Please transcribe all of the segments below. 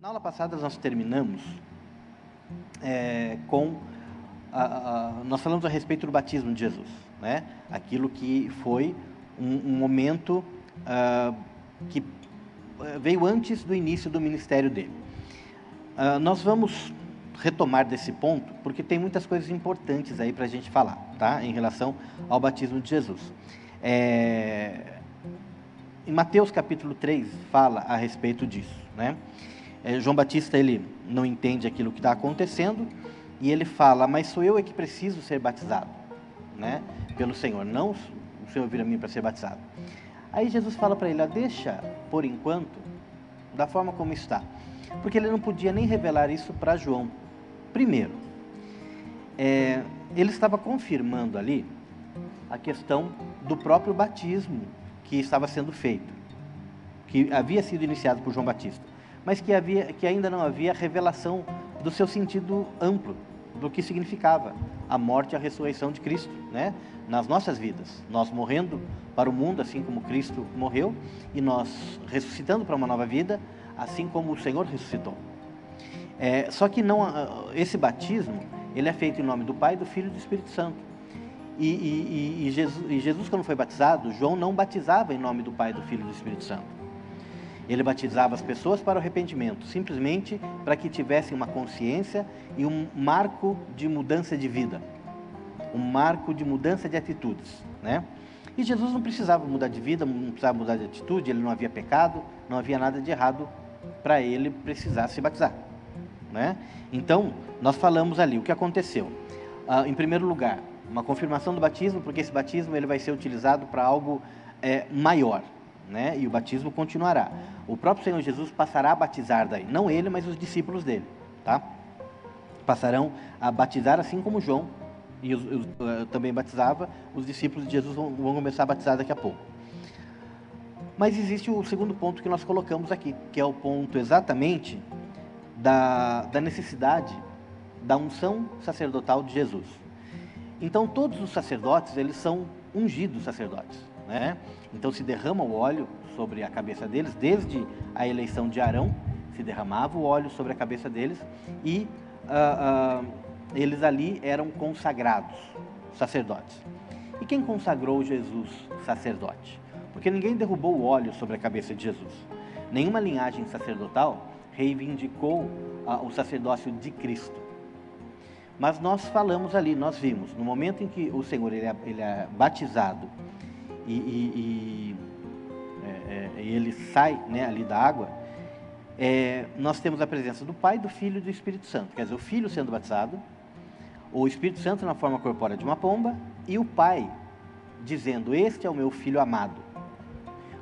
Na aula passada nós terminamos nós falamos a respeito do batismo de Jesus, né? Aquilo que foi um momento que veio antes do início do ministério dele. Nós vamos retomar desse ponto, porque tem muitas coisas importantes aí para a gente falar, tá? Em relação ao batismo de Jesus. Em Mateus capítulo 3 fala a respeito disso, né? João Batista, ele não entende aquilo que está acontecendo, e ele fala, mas sou eu que preciso ser batizado, né? Pelo Senhor, não o Senhor vir a mim para ser batizado. Aí Jesus fala para ele, deixa, por enquanto, da forma como está, porque ele não podia nem revelar isso para João. Primeiro, ele estava confirmando ali a questão do próprio batismo que estava sendo feito, que havia sido iniciado por João Batista, mas que ainda não havia revelação do seu sentido amplo, do que significava a morte e a ressurreição de Cristo, né? Nas nossas vidas, nós morrendo para o mundo, assim como Cristo morreu, e nós ressuscitando para uma nova vida, assim como o Senhor ressuscitou. Só que esse batismo, ele é feito em nome do Pai, do Filho e do Espírito Santo. E Jesus, quando foi batizado, João não batizava em nome do Pai, do Filho e do Espírito Santo. Ele batizava as pessoas para o arrependimento, simplesmente para que tivessem uma consciência e um marco de mudança de vida, um marco de mudança de atitudes, né? E Jesus não precisava mudar de vida, não precisava mudar de atitude, ele não havia pecado, não havia nada de errado para ele precisar se batizar, né? Então, nós falamos ali o que aconteceu. Em primeiro lugar, uma confirmação do batismo, porque esse batismo ele vai ser utilizado para algo maior, né? E o batismo continuará. O próprio Senhor Jesus passará a batizar daí, não ele, mas os discípulos dele, tá? Passarão a batizar assim como João também batizava, os discípulos de Jesus vão começar a batizar daqui a pouco. Mas existe o segundo ponto que nós colocamos aqui, que é o ponto exatamente da necessidade da unção sacerdotal de Jesus. Então todos os sacerdotes, eles são ungidos sacerdotes, né? Então se derrama o óleo sobre a cabeça deles, desde a eleição de Arão, se derramava o óleo sobre a cabeça deles, e eles ali eram consagrados, sacerdotes. E quem consagrou Jesus sacerdote? Porque ninguém derrubou o óleo sobre a cabeça de Jesus. Nenhuma linhagem sacerdotal reivindicou o sacerdócio de Cristo. Mas nós falamos ali, nós vimos, no momento em que o Senhor ele é batizado e ele sai, né, ali da água, nós temos a presença do Pai, do Filho e do Espírito Santo. Quer dizer, o Filho sendo batizado, o Espírito Santo na forma corpórea de uma pomba, e o Pai dizendo, este é o meu Filho amado.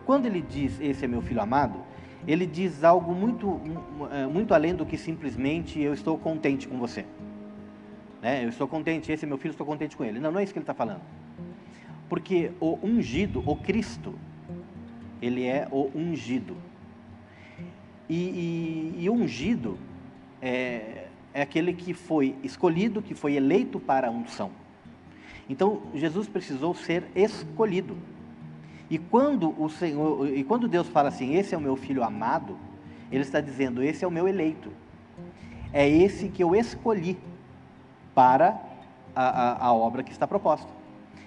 Quando ele diz, esse é meu Filho amado, ele diz algo muito além do que simplesmente eu estou contente com você. Eu estou contente, esse é meu filho, estou contente com ele. Não é isso que ele está falando. Porque o ungido, o Cristo, ele é o ungido. E o ungido é aquele que foi escolhido, que foi eleito para a unção. Então, Jesus precisou ser escolhido. E quando Deus fala assim, esse é o meu filho amado, ele está dizendo, esse é o meu eleito. É esse que eu escolhi para a obra que está proposta.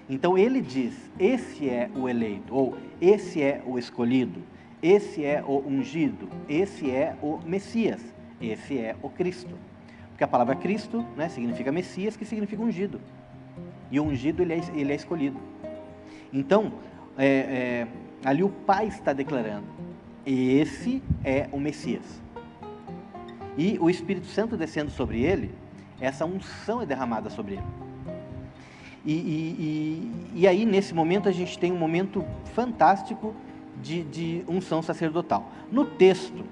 Então ele diz, esse é o eleito, ou esse é o escolhido, esse é o ungido, esse é o Messias, esse é o Cristo. Porque a palavra Cristo, né, significa Messias, que significa ungido. E o ungido ele é escolhido. Então, ali o Pai está declarando, esse é o Messias. E o Espírito Santo descendo sobre ele, essa unção é derramada sobre ele. E aí, nesse momento, a gente tem um momento fantástico de unção sacerdotal. No texto,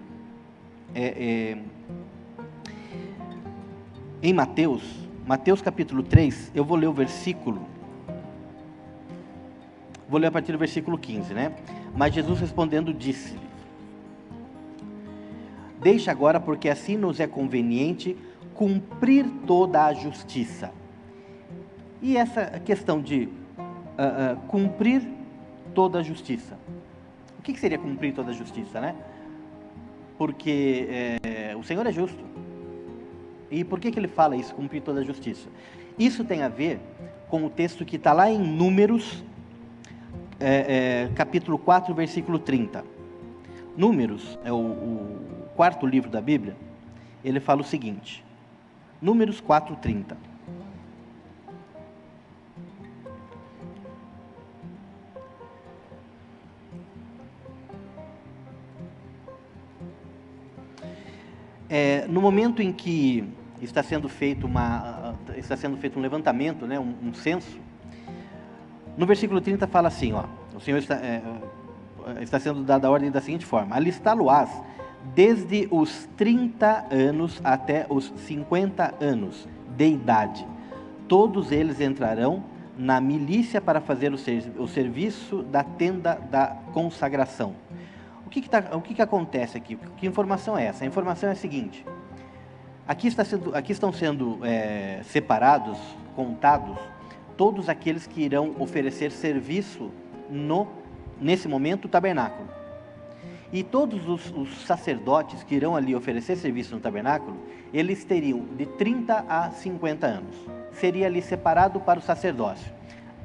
em Mateus capítulo 3, eu vou ler o versículo, vou ler a partir do versículo 15, né? Mas Jesus respondendo disse-lhe, deixa agora, porque assim nos é conveniente cumprir toda a justiça. E essa questão de cumprir toda a justiça. O que seria cumprir toda a justiça, né? porque o Senhor é justo. E por que ele fala isso, cumprir toda a justiça? Isso tem a ver com o texto que está lá em Números, capítulo 4, versículo 30. Números é o quarto livro da Bíblia. Ele fala o seguinte, Números 4, 30. No momento em que está sendo feito um levantamento, né, um censo, no versículo 30 fala assim, o Senhor está sendo dada a ordem da seguinte forma: alistá-lo-ás desde os 30 anos até os 50 anos de idade. Todos eles entrarão na milícia para fazer o serviço da tenda da consagração. O que acontece aqui? Que informação é essa? A informação é a seguinte: aqui estão sendo separados, contados, todos aqueles que irão oferecer serviço nesse momento, o tabernáculo. E todos os sacerdotes que irão ali oferecer serviço no tabernáculo, eles teriam de 30 a 50 anos. Seria ali separado para o sacerdócio.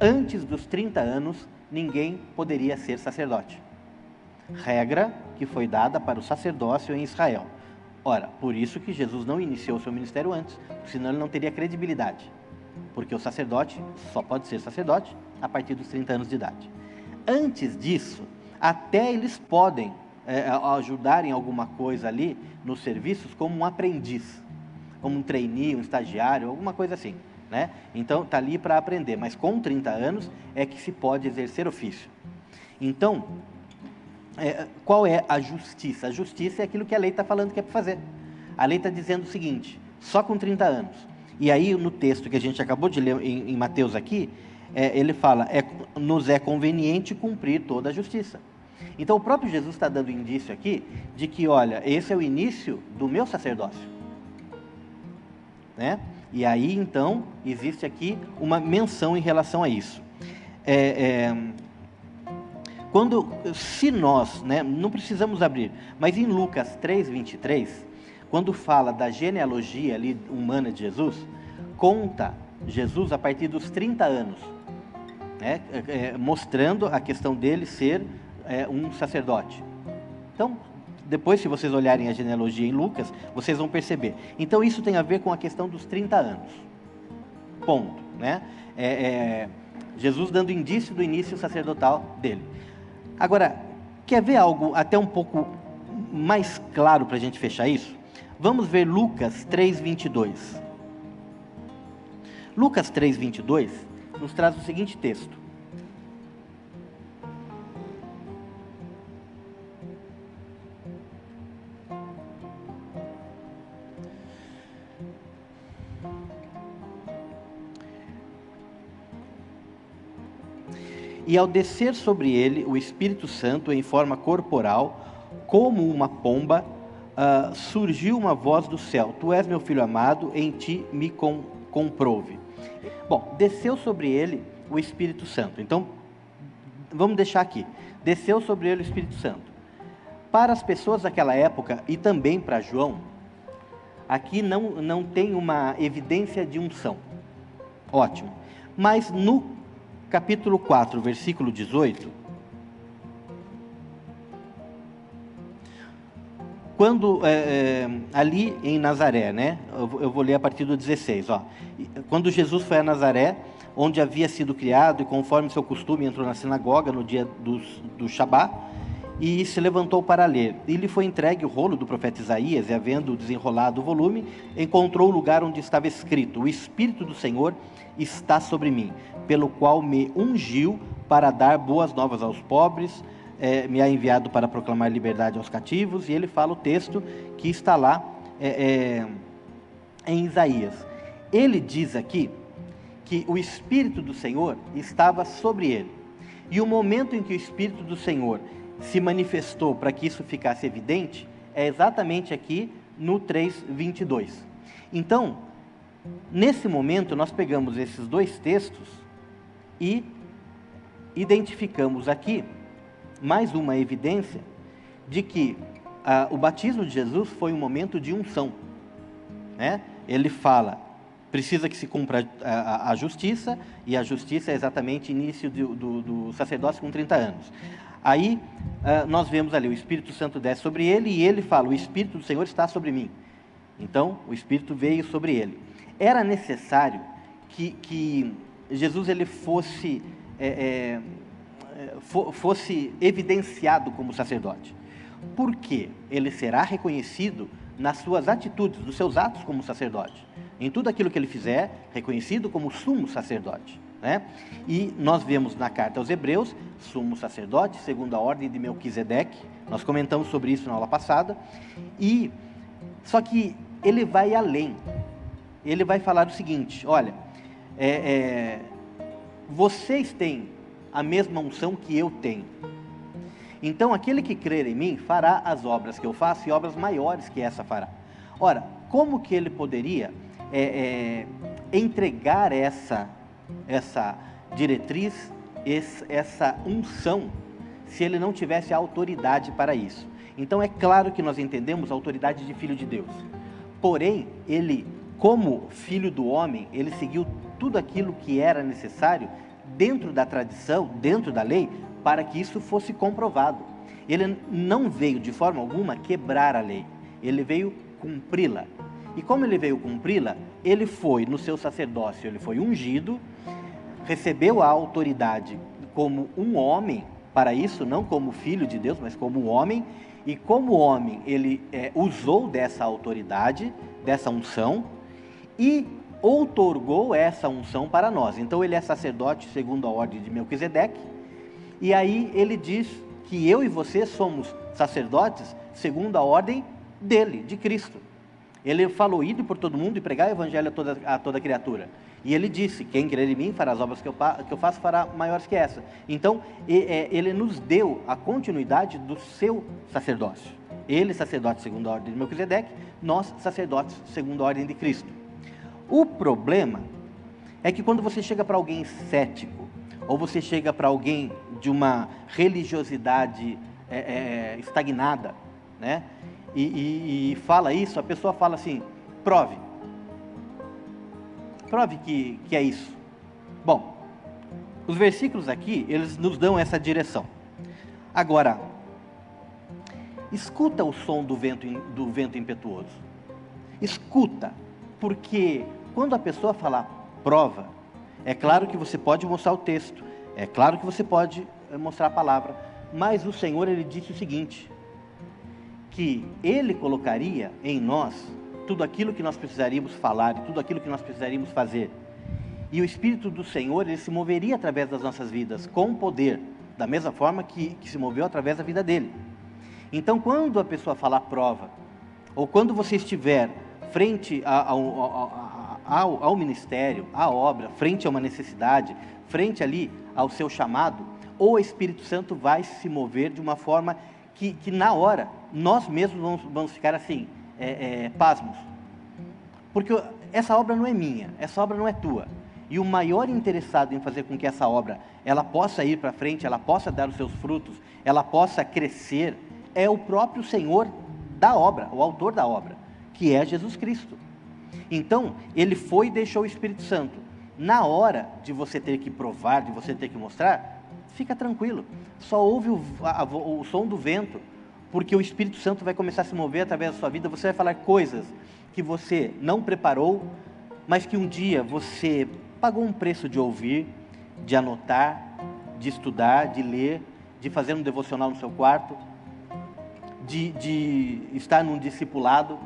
Antes dos 30 anos, ninguém poderia ser sacerdote. Regra que foi dada para o sacerdócio em Israel. Ora, por isso que Jesus não iniciou seu ministério antes, senão ele não teria credibilidade. Porque o sacerdote só pode ser sacerdote a partir dos 30 anos de idade. Antes disso, até eles podem ajudar em alguma coisa ali nos serviços como um aprendiz, como um trainee, um estagiário, alguma coisa assim, né? Então, está ali para aprender, mas com 30 anos é que se pode exercer ofício. Então, qual é a justiça? A justiça é aquilo que a lei está falando que é para fazer. A lei está dizendo o seguinte, só com 30 anos. E aí, no texto que a gente acabou de ler em Mateus aqui, ele fala, nos é conveniente cumprir toda a justiça. Então, o próprio Jesus está dando indício aqui de que, olha, esse é o início do meu sacerdócio. Né? E aí, então, existe aqui uma menção em relação a isso. Se nós, né, não precisamos abrir, mas em Lucas 3, 23, quando fala da genealogia ali humana de Jesus, conta Jesus a partir dos 30 anos, né, mostrando a questão dele ser um sacerdote. Então, depois, se vocês olharem a genealogia em Lucas, vocês vão perceber. Então, isso tem a ver com a questão dos 30 anos. Ponto. Né? Jesus dando indício do início sacerdotal dele. Agora, quer ver algo até um pouco mais claro para a gente fechar isso? Vamos ver Lucas 3, 22. Lucas 3, 22 nos traz o seguinte texto. E ao descer sobre ele o Espírito Santo em forma corporal, como uma pomba, surgiu uma voz do céu: Tu és meu filho amado, em ti me comprouve. Bom, desceu sobre ele o Espírito Santo. Então, vamos deixar aqui. Desceu sobre ele o Espírito Santo. Para as pessoas daquela época, e também para João, aqui não tem uma evidência de unção. Ótimo. Mas no capítulo 4, versículo 18, quando ali em Nazaré, né? Eu vou ler a partir do 16, quando Jesus foi a Nazaré, onde havia sido criado, e conforme seu costume entrou na sinagoga no dia do Shabá, e se levantou para ler. E lhe foi entregue o rolo do profeta Isaías, e havendo desenrolado o volume, encontrou o lugar onde estava escrito: O Espírito do Senhor está sobre mim, pelo qual me ungiu para dar boas novas aos pobres, me ha enviado para proclamar liberdade aos cativos. E ele fala o texto que está lá em Isaías. Ele diz aqui que o Espírito do Senhor estava sobre ele. E o momento em que o Espírito do Senhor se manifestou para que isso ficasse evidente é exatamente aqui no 3:22. Então, nesse momento, nós pegamos esses dois textos e identificamos aqui mais uma evidência de que o batismo de Jesus foi um momento de unção, né? Ele fala, precisa que se cumpra a justiça, e a justiça é exatamente início do sacerdócio com 30 anos. Aí nós vemos ali, o Espírito Santo desce sobre ele, e ele fala, o Espírito do Senhor está sobre mim. Então, o Espírito veio sobre ele. Era necessário que Jesus ele fosse evidenciado como sacerdote. Porque ele será reconhecido nas suas atitudes, nos seus atos como sacerdote. Em tudo aquilo que ele fizer, reconhecido como sumo sacerdote, né? E nós vemos na carta aos Hebreus, sumo sacerdote, segundo a ordem de Melquisedeque. Nós comentamos sobre isso na aula passada. Só que ele vai além. Ele vai falar o seguinte, olha, vocês têm a mesma unção que eu tenho. Então, aquele que crer em mim fará as obras que eu faço e obras maiores que essa fará. Ora, como que ele poderia entregar essa diretriz, essa unção, se ele não tivesse a autoridade para isso? Então, é claro que nós entendemos a autoridade de Filho de Deus. Porém, ele, como Filho do homem, ele seguiu tudo aquilo que era necessário dentro da tradição, dentro da lei, para que isso fosse comprovado. Ele não veio de forma alguma quebrar a lei, ele veio cumpri-la. E como ele veio cumpri-la, ele foi no seu sacerdócio, ele foi ungido, recebeu a autoridade como um homem para isso, não como filho de Deus, mas como um homem, e como homem ele usou dessa autoridade, dessa unção, e outorgou essa unção para nós. Então ele é sacerdote segundo a ordem de Melquisedeque, e aí ele diz que eu e você somos sacerdotes segundo a ordem dele, de Cristo. Ele falou, ide por todo mundo e pregar o evangelho a toda criatura. E ele disse, quem crer em mim fará as obras que eu faço, fará maiores que essa. Então, ele nos deu a continuidade do seu sacerdócio. Ele, sacerdote segundo a ordem de Melquisedeque, nós, sacerdotes segundo a ordem de Cristo. O problema é que quando você chega para alguém cético, ou você chega para alguém de uma religiosidade estagnada, né? E fala isso, a pessoa fala assim, prove que é isso. Bom, os versículos aqui, eles nos dão essa direção. Agora, escuta o som do vento impetuoso. Escuta, porque quando a pessoa falar prova, é claro que você pode mostrar o texto, é claro que você pode mostrar a palavra, mas o Senhor, ele disse o seguinte, que ele colocaria em nós tudo aquilo que nós precisaríamos falar e tudo aquilo que nós precisaríamos fazer. E o Espírito do Senhor, ele se moveria através das nossas vidas com poder, da mesma forma que se moveu através da vida dele. Então, quando a pessoa falar prova, ou quando você estiver frente ao ministério, à obra, frente a uma necessidade, frente ali ao seu chamado, o Espírito Santo vai se mover de uma forma que na hora, nós mesmos vamos ficar assim, pasmos. Porque essa obra não é minha, essa obra não é tua. E o maior interessado em fazer com que essa obra, ela possa ir para frente, ela possa dar os seus frutos, ela possa crescer, é o próprio Senhor da obra, o autor da obra, que é Jesus Cristo. Então, ele foi e deixou o Espírito Santo. Na hora de você ter que provar, de você ter que mostrar, fica tranquilo, só ouve o som do vento, porque o Espírito Santo vai começar a se mover através da sua vida. Você vai falar coisas que você não preparou, mas que um dia você pagou um preço de ouvir, de anotar, de estudar, de ler, de fazer um devocional no seu quarto, de estar num discipulado.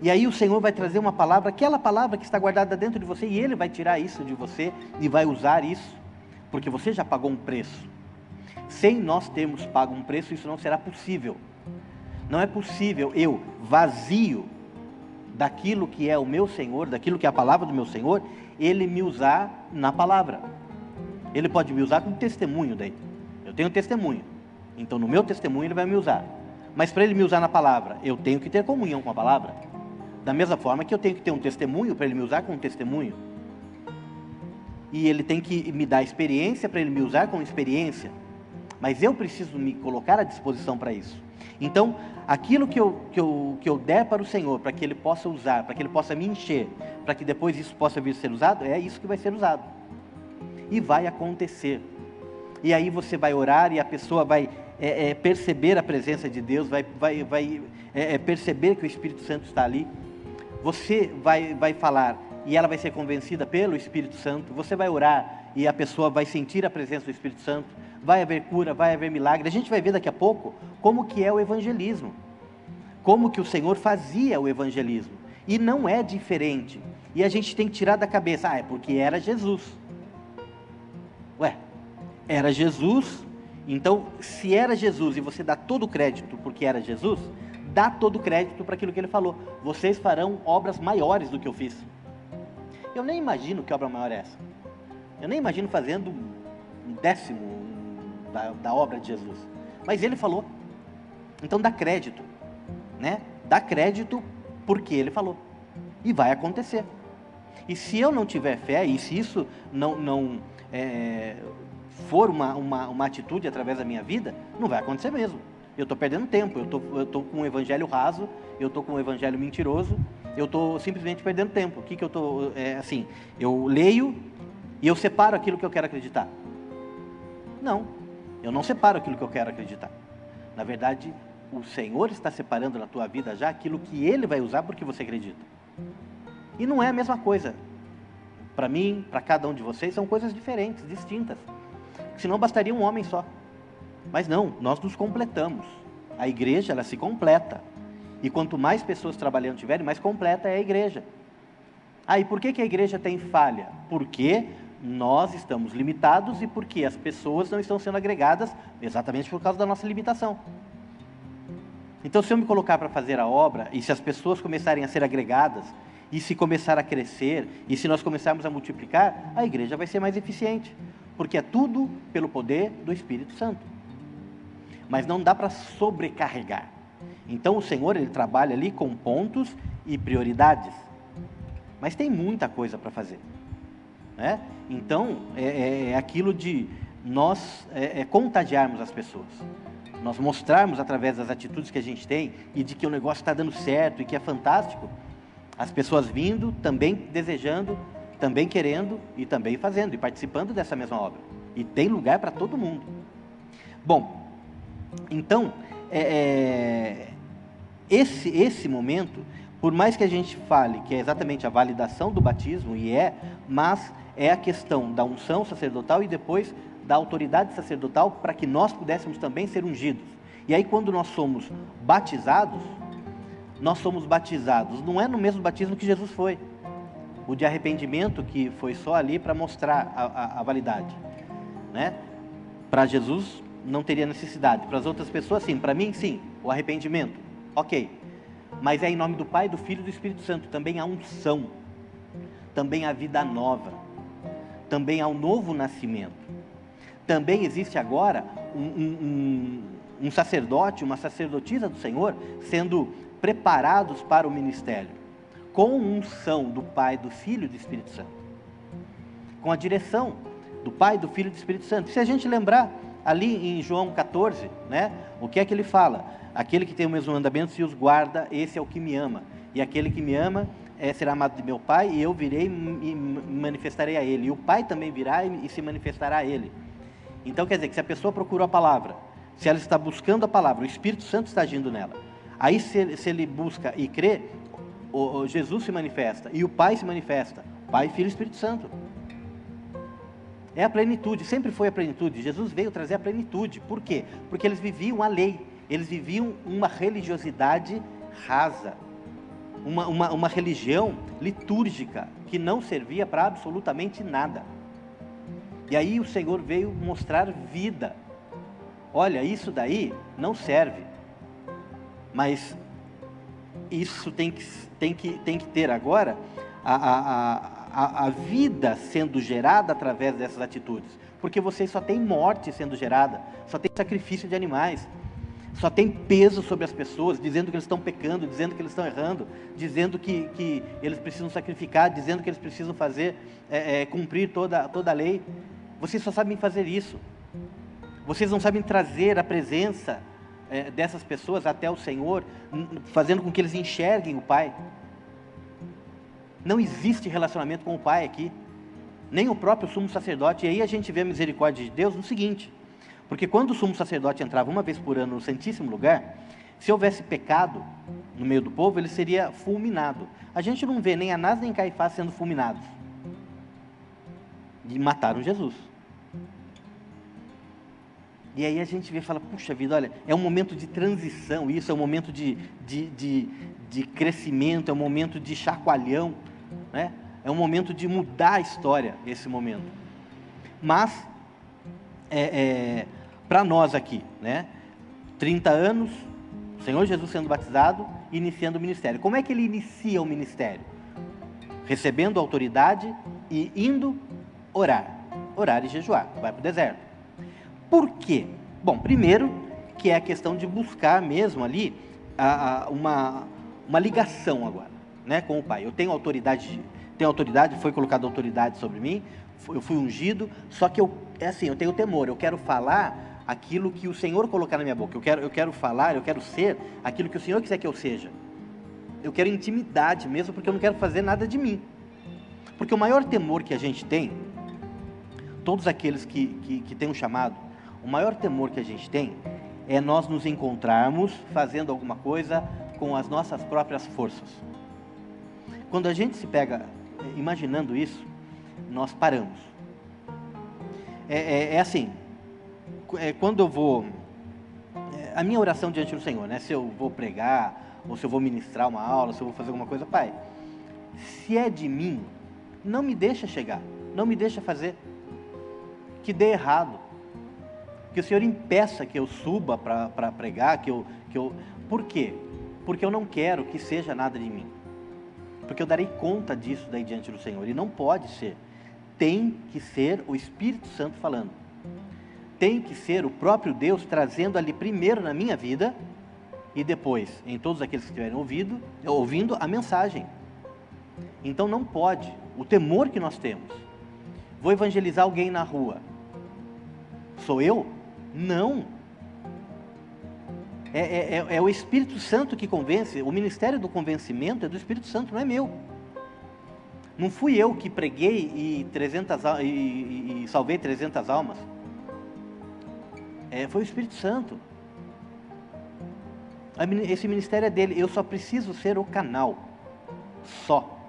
E aí o Senhor vai trazer uma palavra, aquela palavra que está guardada dentro de você, e Ele vai tirar isso de você e vai usar isso, porque você já pagou um preço. Sem nós termos pago um preço, isso não será possível. Não é possível eu, vazio daquilo que é o meu Senhor, daquilo que é a palavra do meu Senhor, Ele me usar na palavra. Ele pode me usar como testemunho daí. Eu tenho testemunho, então no meu testemunho Ele vai me usar. Mas para Ele me usar na palavra, eu tenho que ter comunhão com a palavra. Da mesma forma que eu tenho que ter um testemunho para Ele me usar como testemunho. E Ele tem que me dar experiência para Ele me usar com experiência. Mas eu preciso me colocar à disposição para isso. Então, aquilo que eu der para o Senhor, para que Ele possa usar, para que Ele possa me encher, para que depois isso possa vir a ser usado, é isso que vai ser usado. E vai acontecer. E aí você vai orar e a pessoa vai perceber a presença de Deus, vai perceber que o Espírito Santo está ali. Você vai falar e ela vai ser convencida pelo Espírito Santo. Você vai orar e a pessoa vai sentir a presença do Espírito Santo. Vai haver cura, vai haver milagre. A gente vai ver daqui a pouco como que é o evangelismo. Como que o Senhor fazia o evangelismo. E não é diferente. E a gente tem que tirar da cabeça, é porque era Jesus. Ué, era Jesus, então se era Jesus e você dá todo o crédito porque era Jesus, dá todo o crédito para aquilo que Ele falou. Vocês farão obras maiores do que eu fiz. Eu nem imagino que obra maior é essa. Eu nem imagino fazendo um décimo da obra de Jesus. Mas Ele falou. Então dá crédito, né? Dá crédito porque Ele falou. E vai acontecer. E se eu não tiver fé, e se isso não for uma atitude através da minha vida, não vai acontecer mesmo. Eu estou perdendo tempo, eu estou com um evangelho raso, eu estou com um evangelho mentiroso, eu estou simplesmente perdendo tempo. O que eu estou, assim, eu leio e eu separo aquilo que eu quero acreditar. Não, eu não separo aquilo que eu quero acreditar. Na verdade, o Senhor está separando na tua vida já aquilo que Ele vai usar porque você acredita. E não é a mesma coisa. Para mim, para cada um de vocês, são coisas diferentes, distintas. Senão bastaria um homem só. Mas não, nós nos completamos. A igreja, ela se completa. E quanto mais pessoas trabalhando tiverem, mais completa é a igreja. E por que a igreja tem falha? Porque nós estamos limitados e porque as pessoas não estão sendo agregadas exatamente por causa da nossa limitação. Então, se eu me colocar para fazer a obra, e se as pessoas começarem a ser agregadas, e se começar a crescer, e se nós começarmos a multiplicar, a igreja vai ser mais eficiente, porque é tudo pelo poder do Espírito Santo. Mas não dá para sobrecarregar. Então o Senhor, Ele trabalha ali com pontos e prioridades, mas tem muita coisa para fazer, né? Então é aquilo de nós contagiarmos as pessoas, nós mostrarmos através das atitudes que a gente tem, e de que o negócio está dando certo, e que é fantástico, as pessoas vindo, também desejando, também querendo, e também fazendo, e participando dessa mesma obra, e tem lugar para todo mundo. Bom, então, esse momento, por mais que a gente fale que é exatamente a validação do batismo, mas é a questão da unção sacerdotal e depois da autoridade sacerdotal, para que nós pudéssemos também ser ungidos. E aí, quando nós somos batizados, não é no mesmo batismo que Jesus foi, o de arrependimento, que foi só ali para mostrar a validade, né? Para Jesus não teria necessidade, para as outras pessoas sim, para mim sim, o arrependimento, ok, mas é em nome do Pai, do Filho e do Espírito Santo. Também há unção, também há vida nova, também há um novo nascimento, também existe agora um sacerdote, uma sacerdotisa do Senhor, sendo preparados para o ministério, com unção do Pai, do Filho e do Espírito Santo, com a direção do Pai, do Filho e do Espírito Santo. Se a gente lembrar, ali em João 14, né, o que é que ele fala? Aquele que tem os meus mandamentos e os guarda, esse é o que me ama, e aquele que me ama será amado de meu Pai, e eu virei e me manifestarei a ele, e o Pai também virá e se manifestará a ele. Então quer dizer que se a pessoa procurou a palavra, se ela está buscando a palavra, o Espírito Santo está agindo nela. Aí se ele busca e crê, Jesus se manifesta, e o Pai se manifesta, Pai, Filho e Espírito Santo. É a plenitude, sempre foi a plenitude. Jesus veio trazer a plenitude. Por quê? Porque eles viviam a lei, eles viviam uma religiosidade rasa, uma religião litúrgica, que não servia para absolutamente nada. E aí o Senhor veio mostrar vida. Olha, isso daí não serve, mas isso tem que ter agora a vida sendo gerada através dessas atitudes, porque vocês só tem morte sendo gerada, só tem sacrifício de animais, só tem peso sobre as pessoas, dizendo que eles estão pecando, dizendo que eles estão errando, dizendo que eles precisam sacrificar, dizendo que eles precisam fazer, cumprir toda a lei. Vocês só sabem fazer isso, vocês não sabem trazer a presença dessas pessoas até o Senhor, fazendo com que eles enxerguem o Pai. Não existe relacionamento com o Pai aqui, nem o próprio sumo sacerdote. E aí a gente vê a misericórdia de Deus no seguinte, porque quando o sumo sacerdote entrava uma vez por ano no Santíssimo Lugar, se houvesse pecado no meio do povo, ele seria fulminado. A gente não vê nem Anás nem Caifás sendo fulminados. E mataram Jesus. E aí a gente vê e fala, puxa vida, olha, é um momento de transição, isso é um momento de crescimento, é um momento de chacoalhão, né? É um momento de mudar a história, esse momento. Mas, para nós aqui, né? 30 anos, o Senhor Jesus sendo batizado, iniciando o ministério. Como é que ele inicia o ministério? Recebendo autoridade e indo orar e jejuar, vai para o deserto. Por quê? Bom, primeiro, que é a questão de buscar mesmo ali uma ligação agora, né, com o Pai. Eu tenho autoridade, foi colocada autoridade sobre mim, eu fui ungido, só que eu tenho temor, eu quero falar aquilo que o Senhor colocar na minha boca, eu quero falar, eu quero ser aquilo que o Senhor quiser que eu seja. Eu quero intimidade mesmo, porque eu não quero fazer nada de mim. Porque o maior temor que a gente tem, todos aqueles que têm um chamado, o maior temor que a gente tem é nós nos encontrarmos fazendo alguma coisa com as nossas próprias forças. Quando a gente se pega imaginando isso, nós paramos. Assim, quando eu vou... a minha oração diante do Senhor, né? Se eu vou pregar, ou se eu vou ministrar uma aula, se eu vou fazer alguma coisa, Pai, se é de mim, não me deixa chegar, não me deixa fazer, que dê errado, que o Senhor impeça que eu suba para pregar, que eu... Por quê? Porque eu não quero que seja nada de mim, porque eu darei conta disso daí diante do Senhor, e não pode ser, tem que ser o Espírito Santo falando, tem que ser o próprio Deus trazendo ali primeiro na minha vida, e depois em todos aqueles que estiverem ouvindo a mensagem. Então não pode, o temor que nós temos, vou evangelizar alguém na rua, sou eu? Não. É o Espírito Santo que convence, o ministério do convencimento é do Espírito Santo, não é meu. Não fui eu que preguei e salvei 300 almas. Foi o Espírito Santo. Esse ministério é dele, eu só preciso ser o canal, só.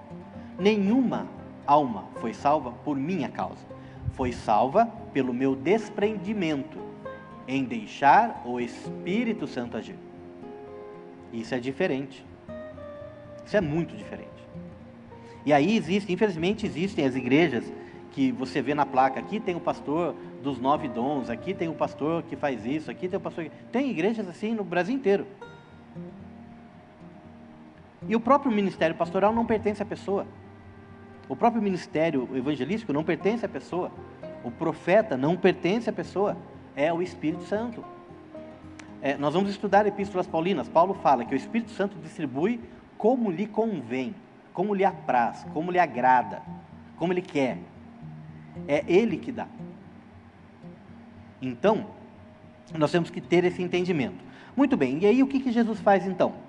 Nenhuma alma foi salva por minha causa, foi salva pelo meu desprendimento em deixar o Espírito Santo agir. Isso é diferente, isso é muito diferente. E aí infelizmente existem as igrejas que você vê na placa, aqui tem o pastor dos 9 dons, aqui tem o pastor que faz isso, aqui tem o pastor... Tem igrejas assim no Brasil inteiro. E o próprio ministério pastoral não pertence à pessoa. O próprio ministério evangelístico não pertence à pessoa. O profeta não pertence à pessoa. É o Espírito Santo. Nós vamos estudar epístolas paulinas. Paulo fala que o Espírito Santo distribui como lhe convém, como lhe apraz, como lhe agrada, como ele quer. É ele que dá. Então, nós temos que ter esse entendimento. Muito bem, e aí o que Jesus faz então?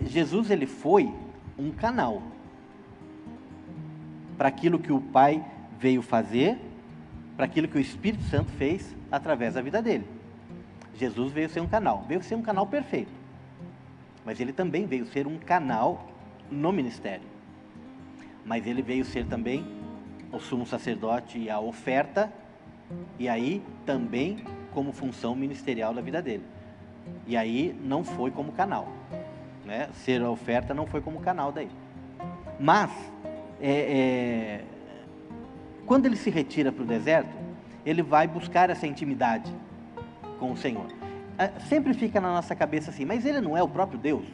Jesus, ele foi um canal para aquilo que o Pai veio fazer, para aquilo que o Espírito Santo fez através da vida dele. Jesus veio ser um canal perfeito, mas ele também veio ser um canal no ministério, mas ele veio ser também o sumo sacerdote e a oferta, e aí também como função ministerial da vida dele, e aí não foi como canal, né? Ser a oferta não foi como canal daí, mas quando ele se retira para o deserto, ele vai buscar essa intimidade com o Senhor. Sempre fica na nossa cabeça assim, mas ele não é o próprio Deus?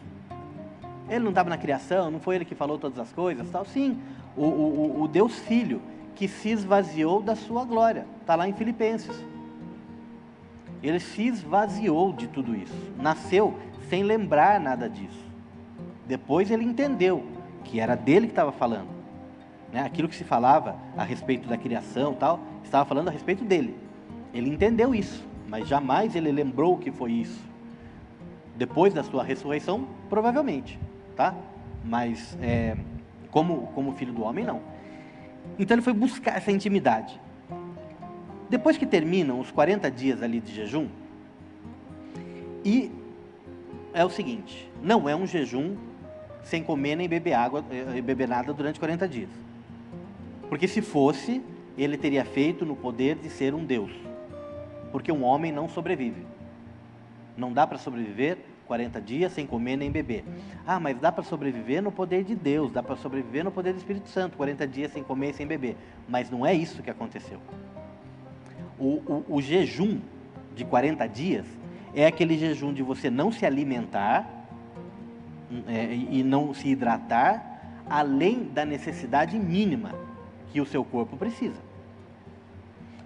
Ele não estava na criação, não foi ele que falou todas as coisas, tal? Sim, o Deus Filho, que se esvaziou da sua glória, está lá em Filipenses. Ele se esvaziou de tudo isso, nasceu sem lembrar nada disso. Depois ele entendeu que era dele que estava falando, né? Aquilo que se falava a respeito da criação, tal, estava falando a respeito dele. Ele entendeu isso, mas jamais ele lembrou que foi isso. Depois da sua ressurreição, provavelmente, tá? Mas como filho do homem, não. Então ele foi buscar essa intimidade. Depois que terminam os 40 dias ali de jejum, e é o seguinte, não é um jejum sem comer nem beber água, beber nada durante 40 dias. Porque se fosse, ele teria feito no poder de ser um Deus. Porque um homem não sobrevive. Não dá para sobreviver 40 dias sem comer nem beber. Ah, mas dá para sobreviver no poder de Deus, dá para sobreviver no poder do Espírito Santo, 40 dias sem comer e sem beber. Mas não é isso que aconteceu. O jejum de 40 dias é aquele jejum de você não se alimentar e não se hidratar, além da necessidade mínima que o seu corpo precisa.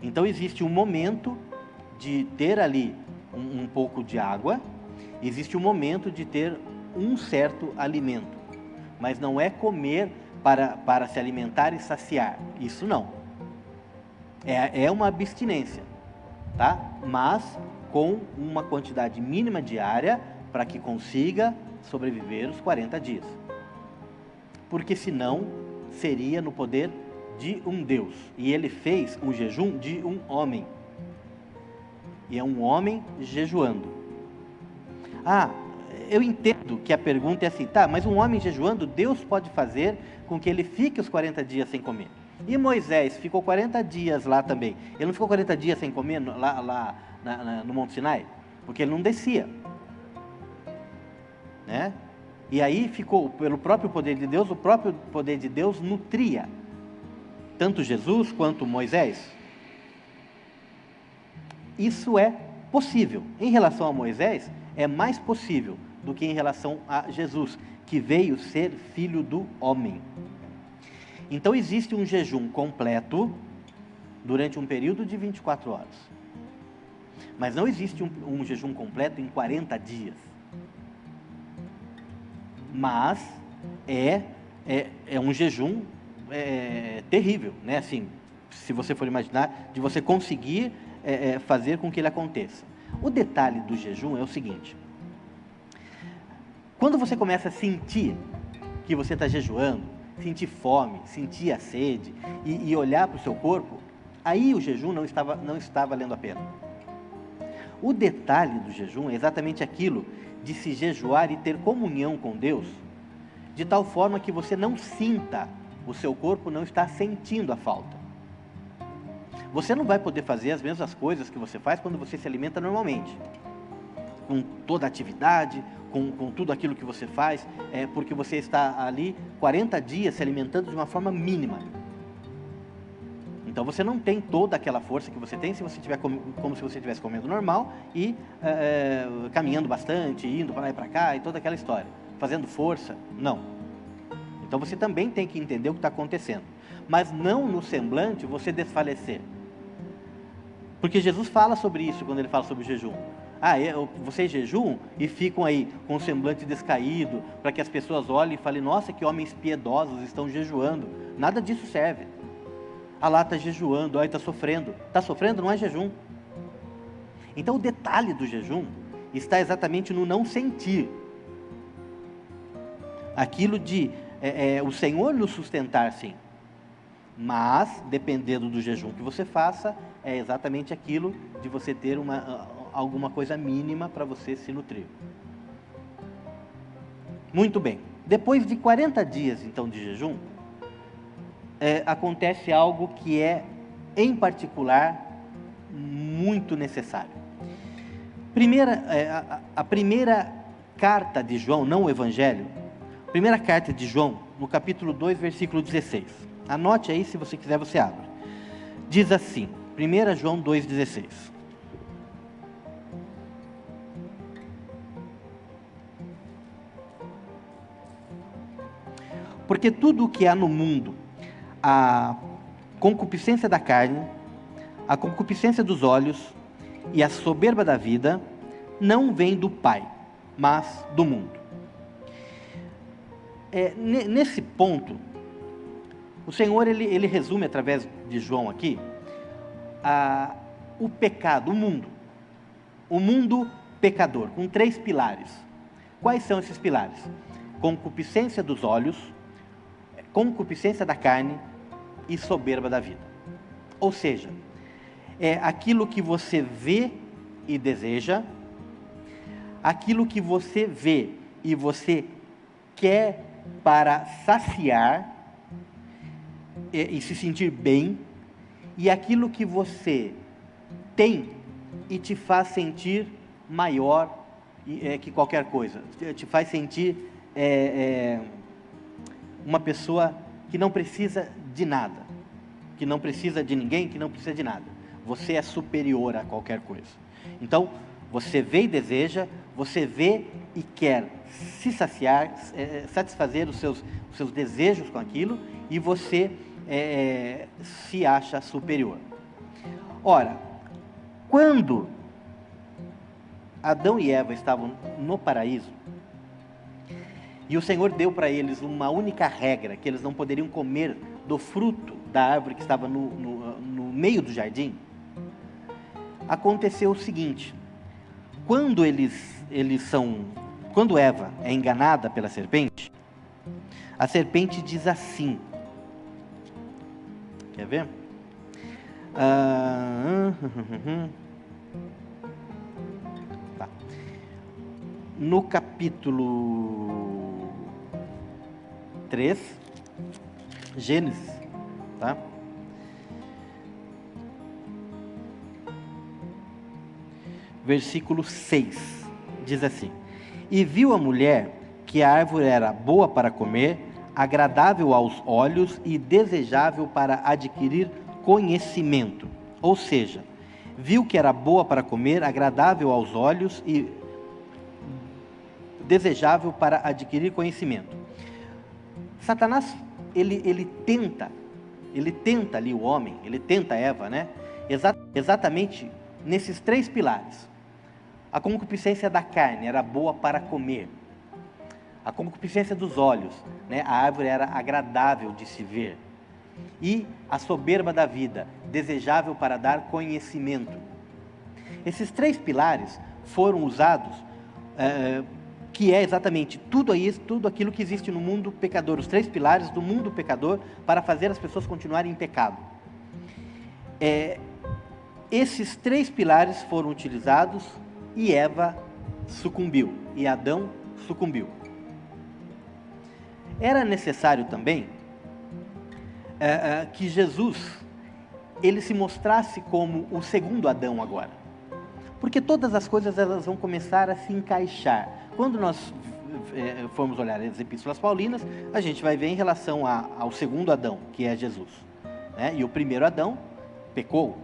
Então existe um momento de ter ali um pouco de água, existe um momento de ter um certo alimento, mas não é comer para se alimentar e saciar, isso não. É uma abstinência, tá? Mas com uma quantidade mínima diária para que consiga sobreviver os 40 dias. Porque senão seria no poder de um Deus. E ele fez o jejum de um homem. E é um homem jejuando. Ah, eu entendo que a pergunta é assim, tá, mas um homem jejuando, Deus pode fazer com que ele fique os 40 dias sem comer. E Moisés ficou 40 dias lá também. Ele não ficou 40 dias sem comer lá no Monte Sinai? Porque ele não descia. Né? E aí ficou, pelo próprio poder de Deus, o próprio poder de Deus nutria tanto Jesus quanto Moisés. Isso é possível. Em relação a Moisés, é mais possível do que em relação a Jesus, que veio ser filho do homem. Então existe um jejum completo durante um período de 24 horas. Mas não existe um jejum completo em 40 dias. Mas é um jejum terrível, né? Assim, se você for imaginar, de você conseguir fazer com que ele aconteça. O detalhe do jejum é o seguinte: quando você começa a sentir que você está jejuando, sentir fome, sentir a sede e olhar para o seu corpo, aí o jejum não está valendo a pena. O detalhe do jejum é exatamente aquilo de se jejuar e ter comunhão com Deus, de tal forma que você não sinta, o seu corpo não está sentindo a falta. Você não vai poder fazer as mesmas coisas que você faz quando você se alimenta normalmente, com toda a atividade, com tudo aquilo que você faz, porque você está ali 40 dias se alimentando de uma forma mínima. Então você não tem toda aquela força que você tem se você tiver como se você estivesse comendo normal e caminhando bastante, indo para lá e para cá e toda aquela história, fazendo força. Não. Então você também tem que entender o que está acontecendo, mas não no semblante você desfalecer. Porque Jesus fala sobre isso quando ele fala sobre o jejum. Vocês jejuam e ficam aí com o semblante descaído, para que as pessoas olhem e falem, nossa, que homens piedosos estão jejuando. Nada disso serve. Lá está jejuando, está sofrendo. Está sofrendo? Não é jejum. Então o detalhe do jejum está exatamente no não sentir. Aquilo de o Senhor nos sustentar, sim. Mas, dependendo do jejum que você faça, é exatamente aquilo de você ter alguma coisa mínima para você se nutrir. Muito bem. Depois de 40 dias, então, de jejum, acontece algo que é, em particular, muito necessário. A primeira carta de João, não o Evangelho, a primeira carta de João, no capítulo 2, versículo 16. Anote aí, se você quiser, você abre. Diz assim, 1 João 2,16. Porque tudo o que há no mundo, a concupiscência da carne, a concupiscência dos olhos e a soberba da vida, não vem do Pai, mas do mundo. Nesse ponto, o Senhor ele resume através de João aqui o pecado, o mundo. o mundo pecador, com 3 pilares. Quais são esses pilares? Concupiscência dos olhos, concupiscência da carne e soberba da vida. Ou seja, é aquilo que você vê e deseja, aquilo que você vê e você quer para saciar e se sentir bem, e aquilo que você tem e te faz sentir maior que qualquer coisa, te faz sentir uma pessoa que não precisa de nada, que não precisa de ninguém, que não precisa de nada. Você é superior a qualquer coisa. Então, você vê e deseja, você vê e quer se saciar, satisfazer os seus desejos com aquilo, e você se acha superior. Ora, quando Adão e Eva estavam no paraíso, e o Senhor deu para eles uma única regra, que eles não poderiam comer do fruto da árvore que estava no meio do jardim, aconteceu o seguinte: quando quando Eva é enganada pela serpente, a serpente diz assim, quer ver? Tá. No capítulo 3, Gênesis, tá? Versículo 6, diz assim: E viu a mulher que a árvore era boa para comer, agradável aos olhos e desejável para adquirir conhecimento. Ou seja, viu que era boa para comer, agradável aos olhos e desejável para adquirir conhecimento. Satanás, ele tenta ali o homem, ele tenta Eva, né? Exatamente nesses 3 pilares. A concupiscência da carne era boa para comer. A concupiscência dos olhos, né? A árvore era agradável de se ver. E a soberba da vida, desejável para dar conhecimento. Esses 3 pilares foram usados, que é exatamente tudo aquilo que existe no mundo pecador, os 3 pilares do mundo pecador, para fazer as pessoas continuarem em pecado. Esses 3 pilares foram utilizados e Eva sucumbiu, e Adão sucumbiu. Era necessário também que Jesus, ele se mostrasse como o segundo Adão agora, porque todas as coisas elas vão começar a se encaixar. Quando nós formos olhar as epístolas paulinas, a gente vai ver em relação ao segundo Adão, que é Jesus, né? E o primeiro Adão pecou,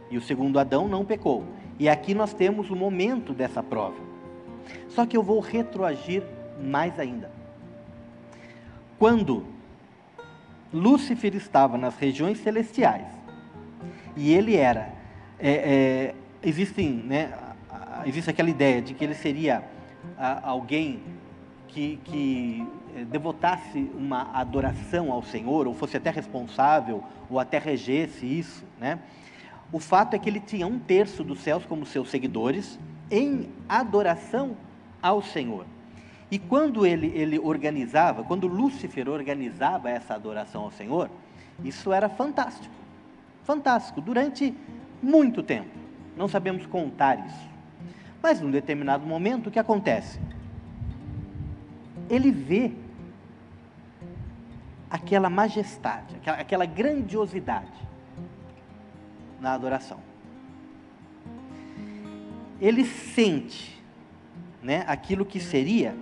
e o segundo Adão não pecou. E aqui nós temos o momento dessa prova. Só que eu vou retroagir mais ainda. Quando Lúcifer estava nas regiões celestiais, e ele era, existe aquela ideia de que ele seria alguém que devotasse uma adoração ao Senhor, ou fosse até responsável, ou até regesse isso, né? O fato é que ele tinha 1/3 dos céus como seus seguidores em adoração ao Senhor. E quando ele organizava, quando Lúcifer organizava essa adoração ao Senhor, isso era fantástico. Fantástico, durante muito tempo. Não sabemos contar isso. Mas num determinado momento, o que acontece? Ele vê aquela majestade, aquela grandiosidade na adoração. Ele sente, né, aquilo que seria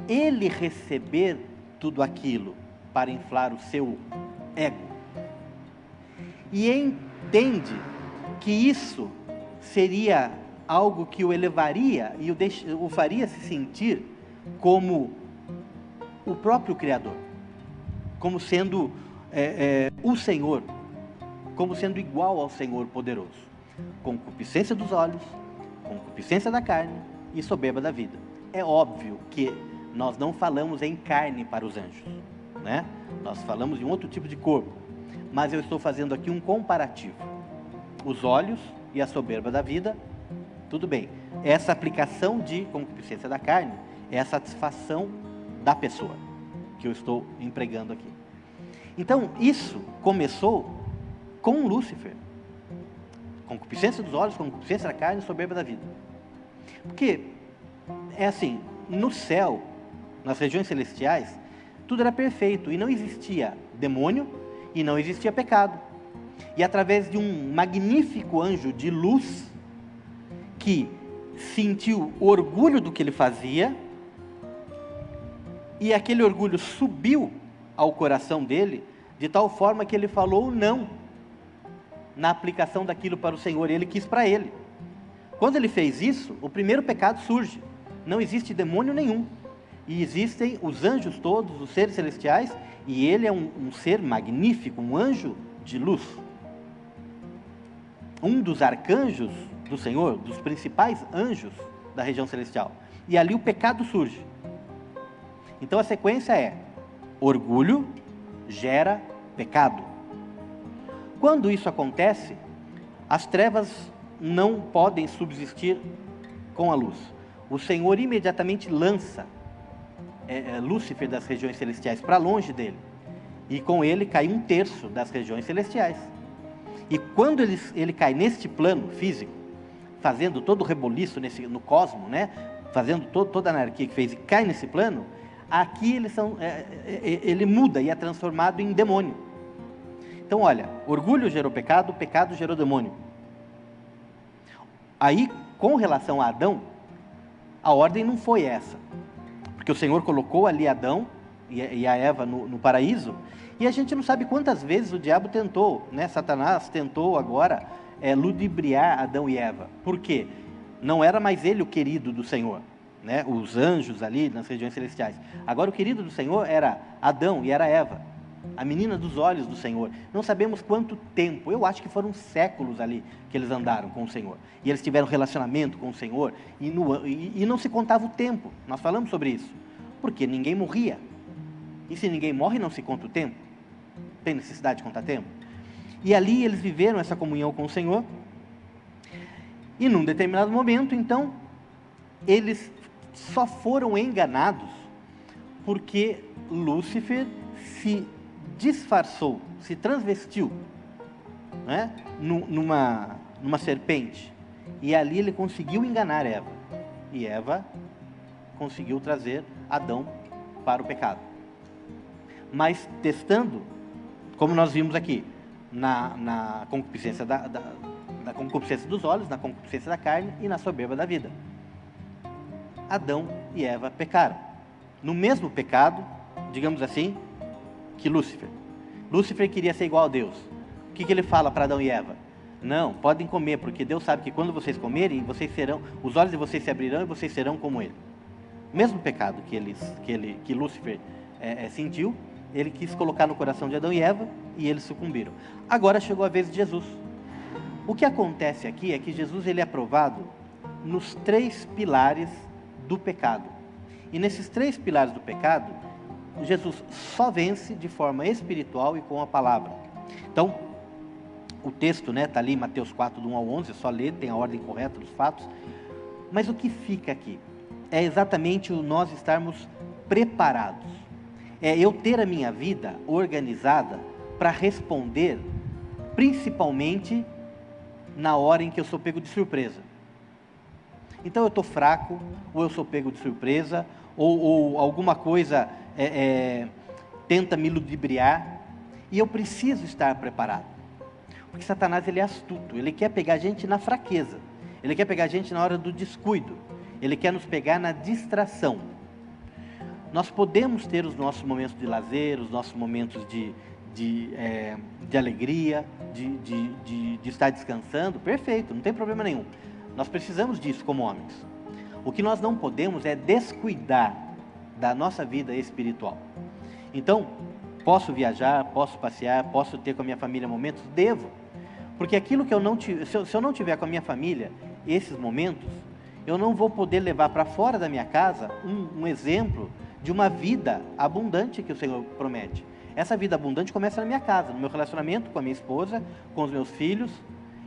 ele receber tudo aquilo para inflar o seu ego. E entende que isso seria algo que o elevaria e o faria se sentir como o próprio Criador, como sendo o Senhor, como sendo igual ao Senhor poderoso. Concupiscência dos olhos, concupiscência da carne e soberba da vida. É óbvio que nós não falamos em carne para os anjos, né? Nós falamos de um outro tipo de corpo, mas eu estou fazendo aqui um comparativo. Os olhos e a soberba da vida, tudo bem, essa aplicação de concupiscência da carne é a satisfação da pessoa que eu estou empregando aqui. Então, isso começou com Lúcifer. Concupiscência dos olhos, concupiscência da carne, soberba da vida. Porque, é assim, no céu, nas regiões celestiais, tudo era perfeito e não existia demônio e não existia pecado. E através de um magnífico anjo de luz, que sentiu orgulho do que ele fazia, e aquele orgulho subiu ao coração dele, de tal forma que ele falou não na aplicação daquilo para o Senhor, ele quis para ele. Quando ele fez isso, o primeiro pecado surge. Não existe demônio nenhum, e existem os anjos todos, os seres celestiais, e ele é um ser magnífico, um anjo de luz. Um dos arcanjos do Senhor, dos principais anjos da região celestial. E ali o pecado surge. Então a sequência é: orgulho gera pecado. Quando isso acontece, as trevas não podem subsistir com a luz. O Senhor imediatamente lança Lúcifer das regiões celestiais para longe dele. E com ele cai 1/3 das regiões celestiais. E quando ele cai neste plano físico, fazendo todo o reboliço no cosmo, né? Fazendo toda a anarquia que fez e cai nesse plano, aqui ele muda e é transformado em demônio. Então olha, orgulho gerou pecado, pecado gerou demônio. Aí, com relação a Adão, a ordem não foi essa, porque o Senhor colocou ali Adão e a Eva no paraíso, e a gente não sabe quantas vezes o diabo tentou, né? Satanás tentou agora ludibriar Adão e Eva. Por quê? Não era mais ele o querido do Senhor, né? Os anjos ali nas regiões celestiais. Agora o querido do Senhor era Adão e era Eva, a menina dos olhos do Senhor. Não sabemos quanto tempo, eu acho que foram séculos ali que eles andaram com o Senhor. E eles tiveram relacionamento com o Senhor, e não se contava o tempo. Nós falamos sobre isso, porque ninguém morria. E se ninguém morre, não se conta o tempo. Tem necessidade de contar tempo? E ali eles viveram essa comunhão com o Senhor. E num determinado momento, então, eles só foram enganados porque Lúcifer se disfarçou, se transvestiu, né? numa serpente. E ali ele conseguiu enganar Eva. E Eva conseguiu trazer Adão para o pecado. Mas testando, como nós vimos aqui, na concupiscência na concupiscência dos olhos, na concupiscência da carne e na soberba da vida. Adão e Eva pecaram. No mesmo pecado, digamos assim, que Lúcifer. Lúcifer queria ser igual a Deus. O que ele fala para Adão e Eva? Não, podem comer, porque Deus sabe que quando vocês comerem, os olhos de vocês se abrirão e vocês serão como Ele. O mesmo pecado que Lúcifer sentiu, ele quis colocar no coração de Adão e Eva, e eles sucumbiram. Agora chegou a vez de Jesus. O que acontece aqui é que Jesus ele é provado nos 3 pilares do pecado. E nesses 3 pilares do pecado, Jesus só vence de forma espiritual e com a palavra. Então, o texto está ali em Mateus 4, do 1 ao 11, é só ler, tem a ordem correta dos fatos. Mas o que fica aqui é exatamente o nós estarmos preparados. É eu ter a minha vida organizada para responder, principalmente na hora em que eu sou pego de surpresa. Então eu estou fraco, ou eu sou pego de surpresa, ou alguma coisa tenta me ludibriar, e eu preciso estar preparado. Porque Satanás ele é astuto, ele quer pegar a gente na fraqueza, ele quer pegar a gente na hora do descuido, ele quer nos pegar na distração. Nós podemos ter os nossos momentos de lazer, os nossos momentos de alegria, de estar descansando, perfeito, não tem problema nenhum. Nós precisamos disso como homens. O que nós não podemos é descuidar da nossa vida espiritual. Então, posso viajar, posso passear, posso ter com a minha família momentos? Devo. Porque aquilo que se eu não tiver com a minha família, esses momentos, eu não vou poder levar para fora da minha casa um exemplo de uma vida abundante que o Senhor promete. Essa vida abundante começa na minha casa, no meu relacionamento com a minha esposa, com os meus filhos,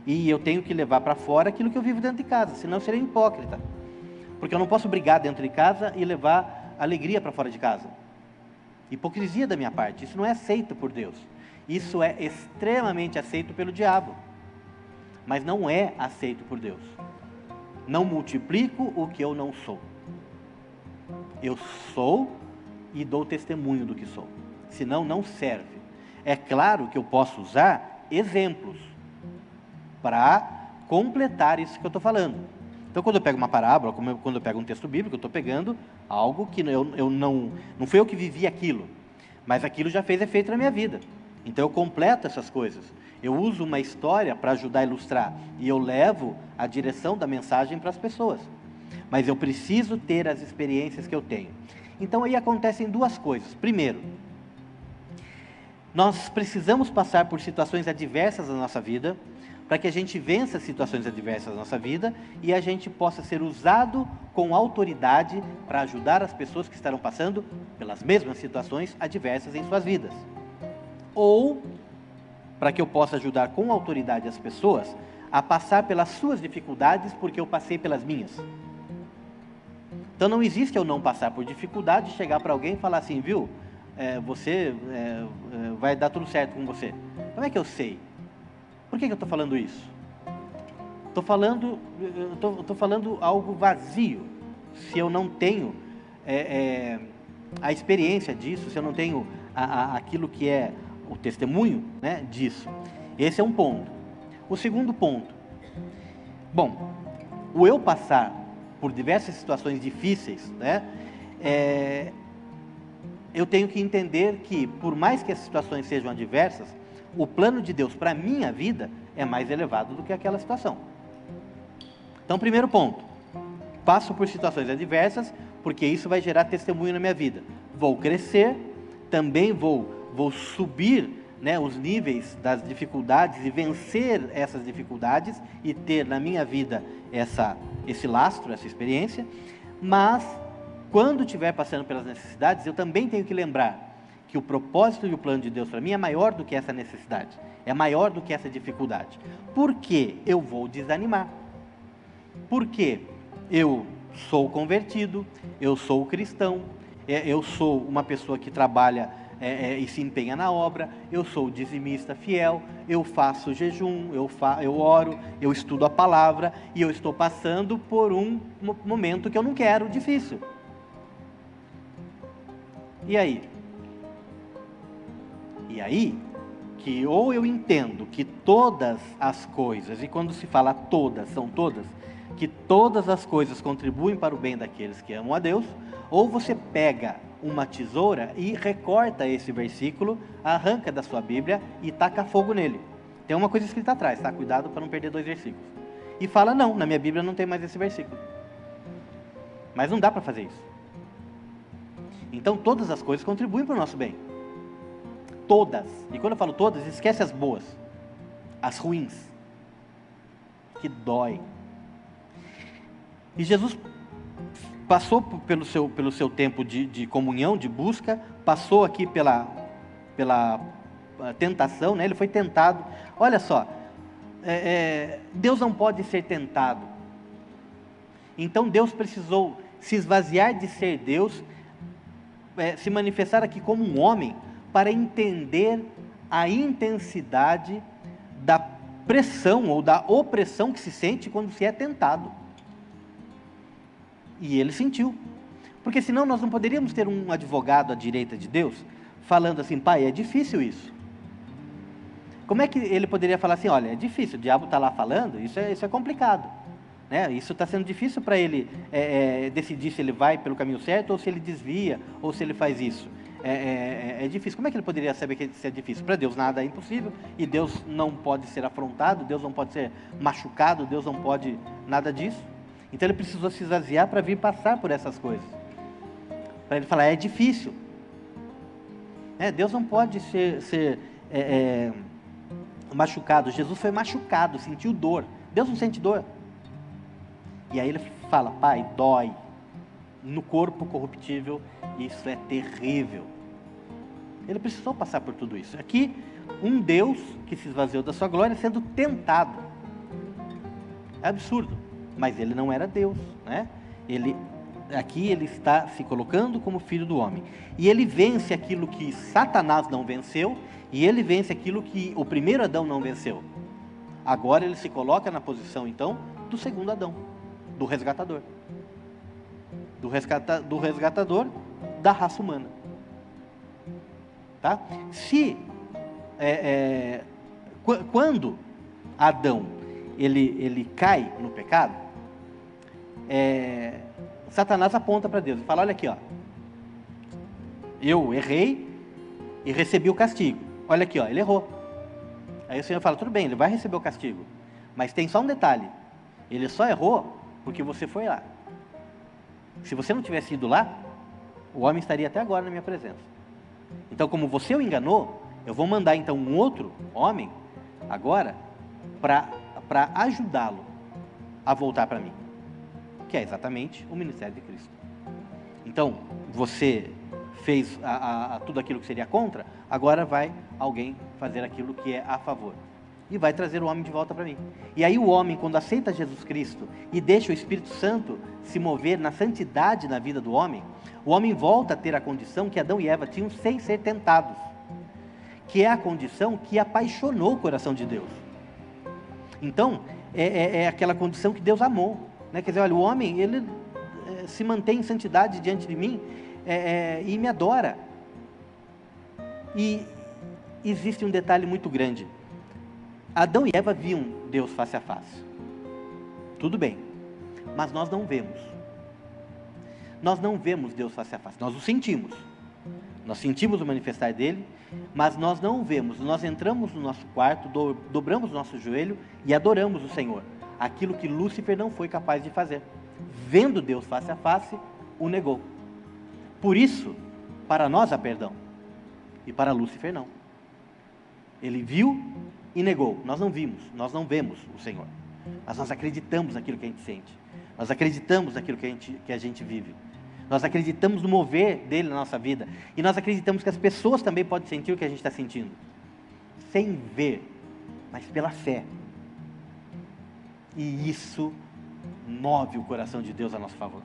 E eu tenho que levar para fora aquilo que eu vivo dentro de casa, senão eu serei hipócrita. Porque eu não posso brigar dentro de casa e levar alegria para fora de casa. Hipocrisia da minha parte, isso não é aceito por Deus. Isso é extremamente aceito pelo diabo, mas não é aceito por Deus. Não multiplico o que eu não sou. Eu sou e dou testemunho do que sou, senão não serve. É claro que eu posso usar exemplos para completar isso que eu estou falando. Então, quando eu pego uma parábola, quando eu pego um texto bíblico, eu estou pegando algo que eu não foi eu que vivi aquilo, mas aquilo já fez efeito na minha vida. Então, eu completo essas coisas. Eu uso uma história para ajudar a ilustrar, e eu levo a direção da mensagem para as pessoas. Mas eu preciso ter as experiências que eu tenho. Então, aí acontecem duas coisas. Primeiro, nós precisamos passar por situações adversas na nossa vida, para que a gente vença as situações adversas na nossa vida e a gente possa ser usado com autoridade para ajudar as pessoas que estarão passando pelas mesmas situações adversas em suas vidas. Ou para que eu possa ajudar com autoridade as pessoas a passar pelas suas dificuldades porque eu passei pelas minhas. Então não existe eu não passar por dificuldade, chegar para alguém e falar assim, viu, vai dar tudo certo com você. Como é que eu sei? Por que eu estou falando isso? Estou falando algo vazio, se eu não tenho a experiência disso, se eu não tenho aquilo que é o testemunho, né, disso. Esse é um ponto. O segundo ponto, bom, o eu passar por diversas situações difíceis, né, eu tenho que entender que, por mais que as situações sejam adversas, o plano de Deus para a minha vida é mais elevado do que aquela situação. Então, primeiro ponto, passo por situações adversas, porque isso vai gerar testemunho na minha vida. Vou crescer, também vou subir, né, os níveis das dificuldades e vencer essas dificuldades e ter na minha vida esse lastro, essa experiência. Mas, quando estiver passando pelas necessidades, eu também tenho que lembrar que o propósito e o plano de Deus para mim é maior do que essa necessidade, é maior do que essa dificuldade. Por que eu vou desanimar? Porque eu sou convertido, eu sou cristão, eu sou uma pessoa que trabalha e se empenha na obra, eu sou dizimista fiel, eu faço jejum, eu oro, eu estudo a palavra e eu estou passando por um momento que eu não quero, difícil. E aí? E aí, que ou eu entendo que todas as coisas, e quando se fala todas, são todas, que todas as coisas contribuem para o bem daqueles que amam a Deus, ou você pega uma tesoura e recorta esse versículo, arranca da sua Bíblia e taca fogo nele. Tem uma coisa escrita atrás, tá? Cuidado para não perder 2 versículos. E fala, não, na minha Bíblia não tem mais esse versículo. Mas não dá para fazer isso. Então todas as coisas contribuem para o nosso bem. Todas. E quando eu falo todas, esquece as boas, as ruins, que dói. E Jesus passou pelo seu tempo de comunhão, de busca, passou aqui pela tentação, né? Ele foi tentado. Olha só, Deus não pode ser tentado. Então Deus precisou se esvaziar de ser Deus, se manifestar aqui como um homem, para entender a intensidade da pressão ou da opressão que se sente quando se é tentado. E ele sentiu. Porque senão nós não poderíamos ter um advogado à direita de Deus falando assim, pai, é difícil isso. Como é que ele poderia falar assim, olha, é difícil, o diabo está lá falando, isso é complicado. Né? Isso está sendo difícil para ele decidir se ele vai pelo caminho certo ou se ele desvia ou se ele faz isso. É difícil. Como é que ele poderia saber que isso é difícil? Para Deus nada é impossível, e Deus não pode ser afrontado, Deus não pode ser machucado, Deus não pode nada disso. Então ele precisou se esvaziar para vir passar por essas coisas. Para ele falar, é difícil. Deus não pode ser machucado. Jesus foi machucado, sentiu dor. Deus não sente dor. E aí ele fala, pai, dói. No corpo corruptível, isso é terrível. Ele precisou passar por tudo isso. Aqui, um Deus que se esvaziou da sua glória sendo tentado. É absurdo, mas ele não era Deus, né? Aqui ele está se colocando como filho do homem. E ele vence aquilo que Satanás não venceu, e ele vence aquilo que o primeiro Adão não venceu. Agora ele se coloca na posição, então, do segundo Adão, do resgatador. Do resgatador da raça humana. Tá? Quando Adão ele cai no pecado, Satanás aponta para Deus e fala: olha aqui, ó, eu errei e recebi o castigo. Olha aqui, ó, ele errou. Aí o Senhor fala: tudo bem, ele vai receber o castigo, mas tem só um detalhe: ele só errou porque você foi lá. Se você não tivesse ido lá, o homem estaria até agora na minha presença. Então, como você o enganou, eu vou mandar então um outro homem agora para ajudá-lo a voltar para mim, que é exatamente o ministério de Cristo. Então, você fez tudo aquilo que seria contra, agora vai alguém fazer aquilo que é a favor. E vai trazer o homem de volta para mim. E aí o homem, quando aceita Jesus Cristo e deixa o Espírito Santo se mover na santidade na vida do homem, o homem volta a ter a condição que Adão e Eva tinham sem ser tentados, que é a condição que apaixonou o coração de Deus. Então, é aquela condição que Deus amou, né? Quer dizer, olha, o homem, ele se mantém em santidade diante de mim e me adora. E existe um detalhe muito grande: Adão e Eva viam Deus face a face, tudo bem, mas nós não vemos. Nós não vemos Deus face a face, nós o sentimos. Nós sentimos o manifestar dele, mas nós não o vemos. Nós entramos no nosso quarto, dobramos o nosso joelho e adoramos o Senhor. Aquilo que Lúcifer não foi capaz de fazer. Vendo Deus face a face, o negou. Por isso, para nós há perdão, e para Lúcifer não. Ele viu e negou. Nós não vimos, nós não vemos o Senhor, mas nós acreditamos naquilo que a gente sente. Nós acreditamos naquilo que a gente vive. Nós acreditamos no mover dele na nossa vida. E nós acreditamos que as pessoas também podem sentir o que a gente está sentindo, sem ver, mas pela fé. E isso move o coração de Deus a nosso favor.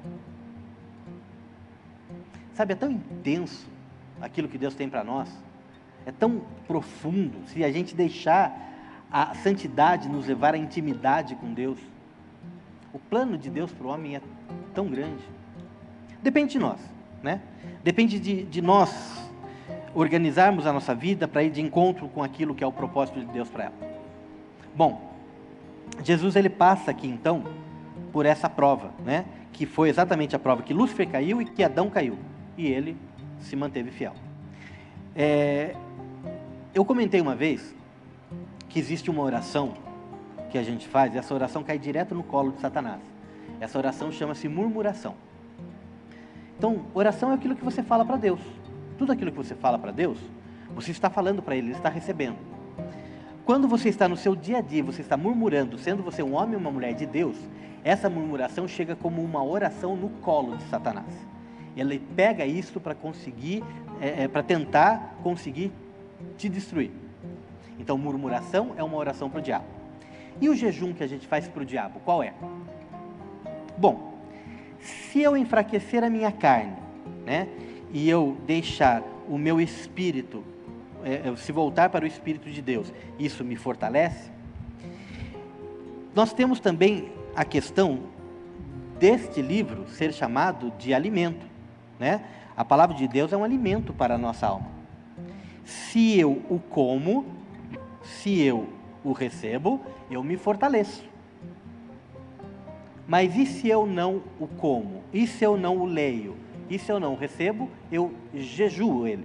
Sabe, é tão intenso aquilo que Deus tem para nós, é tão profundo, se a gente deixar a santidade nos levar à intimidade com Deus. O plano de Deus para o homem é tão grande. Depende de nós, né? Depende de nós organizarmos a nossa vida para ir de encontro com aquilo que é o propósito de Deus para ela. Bom, Jesus ele passa aqui então por essa prova, né? Que foi exatamente a prova que Lúcifer caiu e que Adão caiu, e ele se manteve fiel. Eu comentei uma vez que existe uma oração que a gente faz, e essa oração cai direto no colo de Satanás. Essa oração chama-se murmuração. Então, oração é aquilo que você fala para Deus. Tudo aquilo que você fala para Deus, você está falando para Ele, Ele está recebendo. Quando você está no seu dia a dia, você está murmurando, sendo você um homem ou uma mulher de Deus, essa murmuração chega como uma oração no colo de Satanás. Ele pega isso para conseguir, para tentar conseguir te destruir. Então, murmuração é uma oração para o diabo. E o jejum que a gente faz para o diabo, qual é? Bom, se eu enfraquecer a minha carne, né, e eu deixar o meu espírito, se voltar para o Espírito de Deus, isso me fortalece. Nós temos também a questão deste livro ser chamado de alimento, né? A palavra de Deus é um alimento para a nossa alma. Se eu o como, se eu o recebo, eu me fortaleço. Mas e se eu não o como? E se eu não o leio? E se eu não o recebo, eu jejuo ele.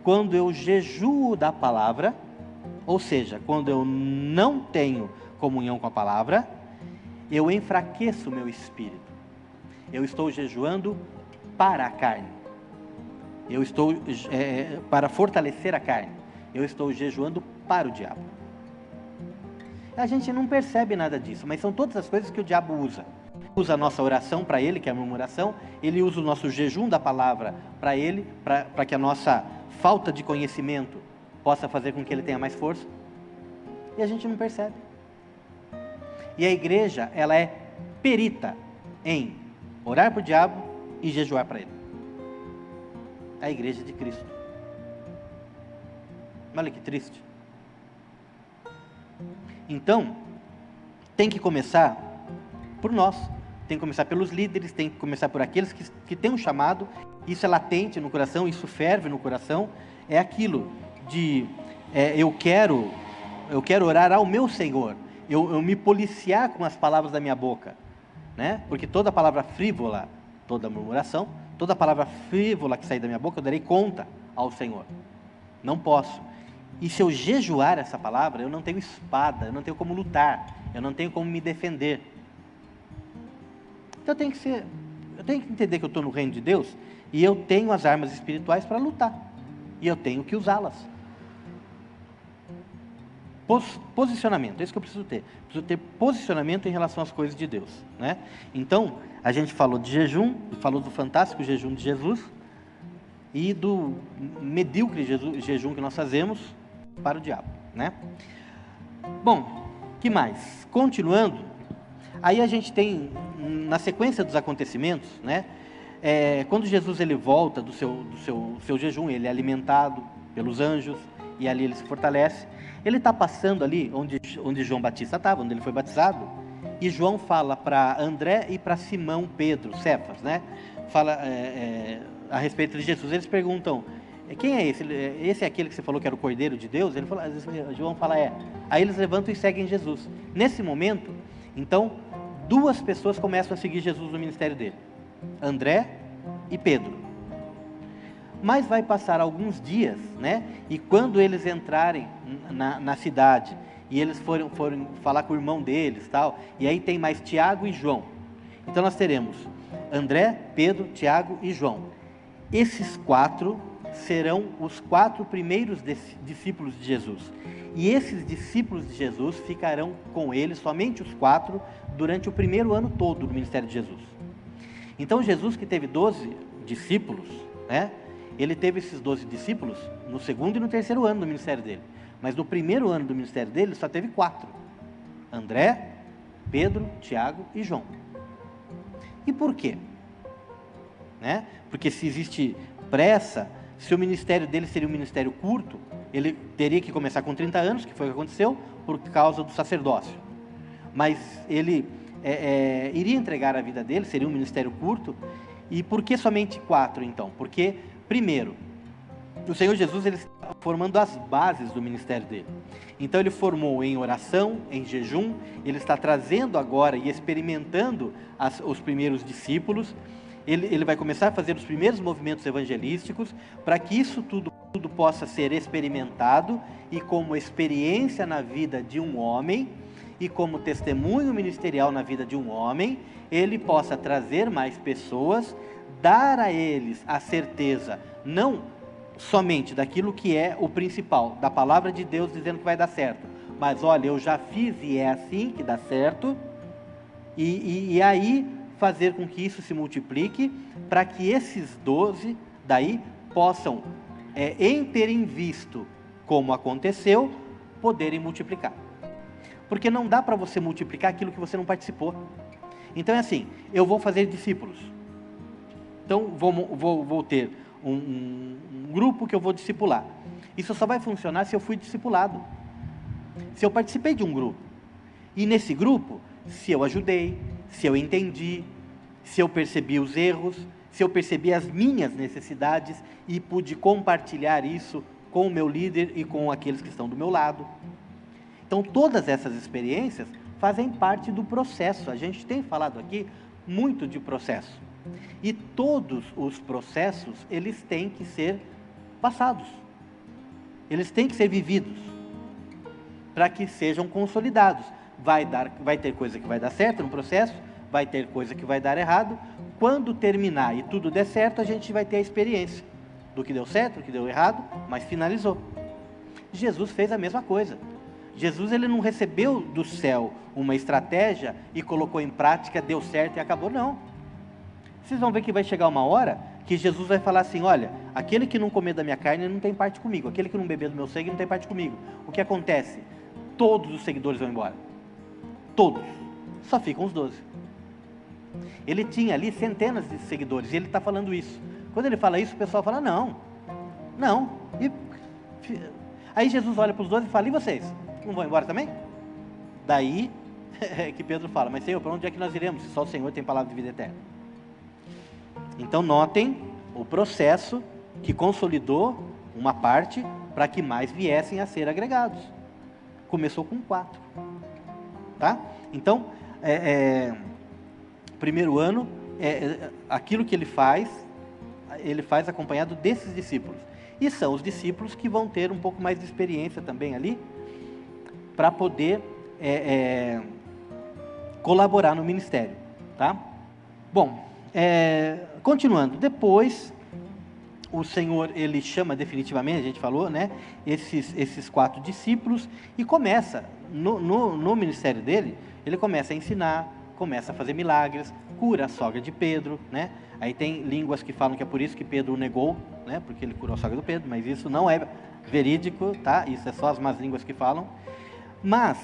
Quando eu jejuo da palavra, ou seja, quando eu não tenho comunhão com a palavra, eu enfraqueço o meu espírito. Eu estou jejuando para a carne. Eu estou para fortalecer a carne. Eu estou jejuando para o diabo. A gente não percebe nada disso, mas são todas as coisas que o diabo usa. Usa a nossa oração para ele, que é a murmuração. Ele usa o nosso jejum da palavra para ele, para que a nossa falta de conhecimento possa fazer com que ele tenha mais força. E a gente não percebe. E a igreja, ela é perita em orar para o diabo e jejuar para ele. A igreja de Cristo. Olha que triste. Então, tem que começar por nós, tem que começar pelos líderes, tem que começar por aqueles que têm um chamado. Isso é latente no coração, isso ferve no coração, é aquilo de eu quero orar ao meu Senhor, eu me policiar com as palavras da minha boca, né? Porque toda palavra frívola, toda murmuração, toda palavra frívola que sair da minha boca, eu darei conta ao Senhor. Não posso. E se eu jejuar essa palavra, eu não tenho espada, eu não tenho como lutar, eu não tenho como me defender. Então eu tenho que entender que eu estou no reino de Deus e eu tenho as armas espirituais para lutar. E eu tenho que usá-las. Posicionamento, é isso que eu preciso ter. Preciso ter posicionamento em relação às coisas de Deus, né? Então, a gente falou de jejum, falou do fantástico jejum de Jesus e do medíocre jejum que nós fazemos para o diabo, né? Bom, que mais? Continuando, aí a gente tem, na sequência dos acontecimentos, né? Quando Jesus ele volta do seu jejum, ele é alimentado pelos anjos e ali ele se fortalece. Ele está passando ali onde João Batista estava, onde ele foi batizado, e João fala para André e para Simão Pedro, Cefas, né? Fala a respeito de Jesus. Eles perguntam, quem é esse? Esse é aquele que você falou que era o Cordeiro de Deus? João fala, Aí eles levantam e seguem Jesus. Nesse momento, então, duas pessoas começam a seguir Jesus no ministério dele, André e Pedro. Mas vai passar alguns dias, né? E quando eles entrarem na cidade e eles forem falar com o irmão deles, tal, e aí tem mais Tiago e João. Então nós teremos André, Pedro, Tiago e João. Esses quatro serão os 4 primeiros discípulos de Jesus. E esses discípulos de Jesus ficarão com ele, somente os 4, durante o primeiro ano todo do ministério de Jesus. Então Jesus, que teve 12 discípulos, né? Ele teve esses 12 discípulos no segundo e no terceiro ano do ministério dele. Mas no primeiro ano do ministério dele, só teve 4. André, Pedro, Tiago e João. E por quê? Né? Porque se existe pressa, se o ministério dele seria um ministério curto, ele teria que começar com 30 anos, que foi o que aconteceu, por causa do sacerdócio. Mas ele iria entregar a vida dele, seria um ministério curto. E por que somente 4, então? Porque, primeiro, o Senhor Jesus ele está formando as bases do ministério dele. Então ele formou em oração, em jejum, ele está trazendo agora e experimentando os primeiros discípulos. Ele vai começar a fazer os primeiros movimentos evangelísticos para que isso tudo possa ser experimentado e como experiência na vida de um homem e como testemunho ministerial na vida de um homem, ele possa trazer mais pessoas, dar a eles a certeza, não somente daquilo que é o principal, da palavra de Deus dizendo que vai dar certo, mas olha, eu já fiz e é assim que dá certo, e aí fazer com que isso se multiplique, para que esses 12 daí possam, em terem visto como aconteceu, poderem multiplicar. Porque não dá para você multiplicar aquilo que você não participou. Então é assim, eu vou fazer discípulos. Então vou ter um grupo que eu vou discipular. Isso só vai funcionar se eu fui discipulado. Se eu participei de um grupo. E nesse grupo, se eu ajudei, se eu entendi, se eu percebi os erros, se eu percebi as minhas necessidades e pude compartilhar isso com o meu líder e com aqueles que estão do meu lado. Então, todas essas experiências fazem parte do processo. A gente tem falado aqui muito de processo. E todos os processos, eles têm que ser passados. Eles têm que ser vividos para que sejam consolidados. Vai ter coisa que vai dar certo no processo, vai ter coisa que vai dar errado. Quando terminar e tudo der certo, a gente vai ter a experiência do que deu certo, do que deu errado, mas finalizou. Jesus fez a mesma coisa. Jesus ele não recebeu do céu uma estratégia e colocou em prática, deu certo e acabou, não. Vocês vão ver que vai chegar uma hora que Jesus vai falar assim, olha, aquele que não comer da minha carne não tem parte comigo, aquele que não beber do meu sangue não tem parte comigo. O que acontece? Todos os seguidores vão embora. Todos. só ficam os 12. Ele tinha ali centenas de seguidores, e ele está falando isso. Quando ele fala isso, o pessoal fala, não. Aí Jesus olha para os 12 e fala, e vocês? Não vão embora também? Daí que Pedro fala, mas Senhor, para onde é que nós iremos? Se só o Senhor tem palavra de vida eterna. Então notem o processo que consolidou uma parte para que mais viessem a ser agregados. Começou com 4. Tá? Então, primeiro ano, aquilo que ele faz acompanhado desses discípulos. E são os discípulos que vão ter um pouco mais de experiência também ali, para poder colaborar no ministério. Tá? Bom, continuando, depois o Senhor, ele chama definitivamente, a gente falou, né, esses 4 discípulos, e começa, no ministério dele, ele começa a ensinar, começa a fazer milagres, cura a sogra de Pedro, né? Aí tem línguas que falam que é por isso que Pedro o negou, né? Porque ele curou a sogra do Pedro, mas isso não é verídico, tá? Isso é só as más línguas que falam. Mas,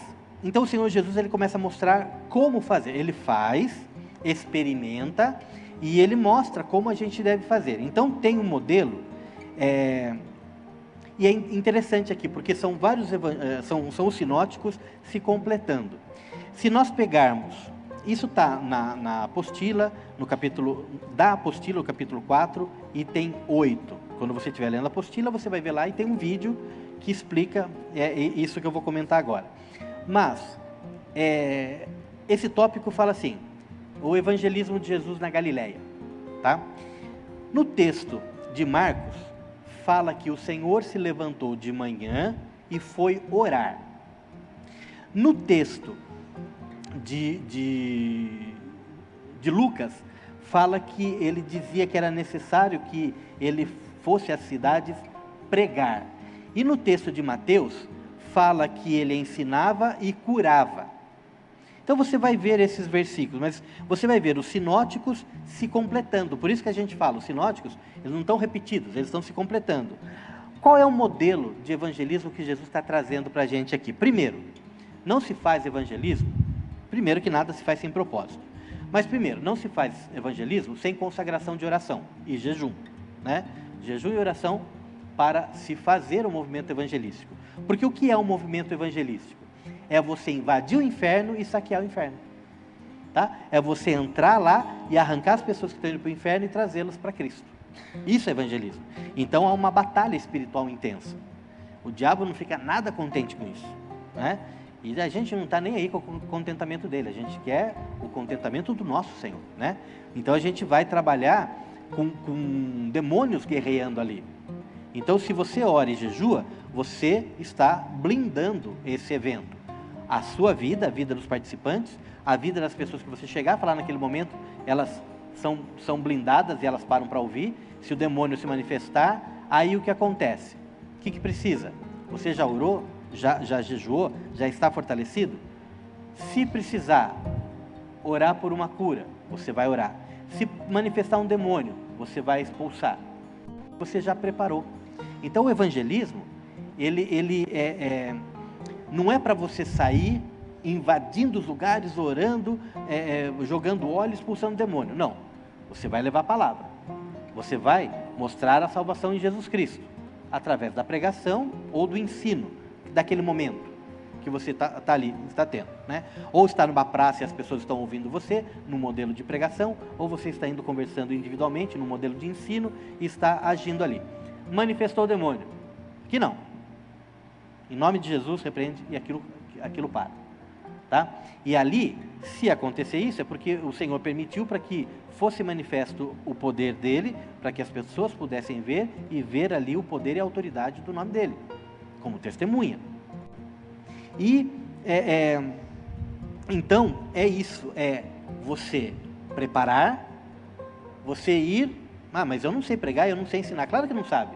então o Senhor Jesus, ele começa a mostrar como fazer. Ele faz, experimenta, e ele mostra como a gente deve fazer. Então tem um modelo, e é interessante aqui, porque são vários, são os sinóticos se completando. Se nós pegarmos, isso está na apostila, no capítulo 4, e tem 8. Quando você estiver lendo a apostila, você vai ver lá, e tem um vídeo que explica isso que eu vou comentar agora. Mas, esse tópico fala assim, o evangelismo de Jesus na Galileia, tá? No texto de Marcos, fala que o Senhor se levantou de manhã e foi orar. No texto de Lucas, fala que ele dizia que era necessário que ele fosse às cidades pregar. E no texto de Mateus, fala que ele ensinava e curava. Então você vai ver esses versículos, mas você vai ver os sinóticos se completando. Por isso que a gente fala, os sinóticos, eles não estão repetidos, eles estão se completando. Qual é o modelo de evangelismo que Jesus está trazendo para a gente aqui? Primeiro, não se faz evangelismo, primeiro que nada se faz sem propósito. Mas primeiro, não se faz evangelismo sem consagração de oração e jejum, né? Jejum e oração para se fazer o movimento evangelístico. Porque o que é um movimento evangelístico? É você invadir o inferno e saquear o inferno. Tá? É você entrar lá e arrancar as pessoas que estão indo para o inferno e trazê-las para Cristo. Isso é evangelismo. Então há uma batalha espiritual intensa. O diabo não fica nada contente com isso, né? E a gente não está nem aí com o contentamento dele, a gente quer o contentamento do nosso Senhor, né? Então a gente vai trabalhar com demônios guerreando ali. Então se você ora e jejua, você está blindando esse evento. A sua vida, a vida dos participantes, a vida das pessoas que você chegar a falar naquele momento, elas são blindadas e elas param para ouvir. Se o demônio se manifestar, aí o que acontece? O que precisa? Você já orou? Já jejuou? Já está fortalecido? Se precisar orar por uma cura, você vai orar. Se manifestar um demônio, você vai expulsar. Você já preparou. Então o evangelismo, ele não é para você sair invadindo os lugares, orando, jogando óleo, expulsando o demônio. Não. Você vai levar a palavra. Você vai mostrar a salvação em Jesus Cristo, através da pregação ou do ensino daquele momento que você está tendo, né? Ou está numa praça e as pessoas estão ouvindo você, no modelo de pregação, ou você está indo conversando individualmente, no modelo de ensino, e está agindo ali. Manifestou o demônio? Que não. Em nome de Jesus, repreende e aquilo para. Tá? E ali, se acontecer isso, é porque o Senhor permitiu para que fosse manifesto o poder dele, para que as pessoas pudessem ver e ver ali o poder e a autoridade do nome dele, como testemunha. E, então, é isso, é você preparar, você ir, mas eu não sei pregar, eu não sei ensinar. Claro que não sabe,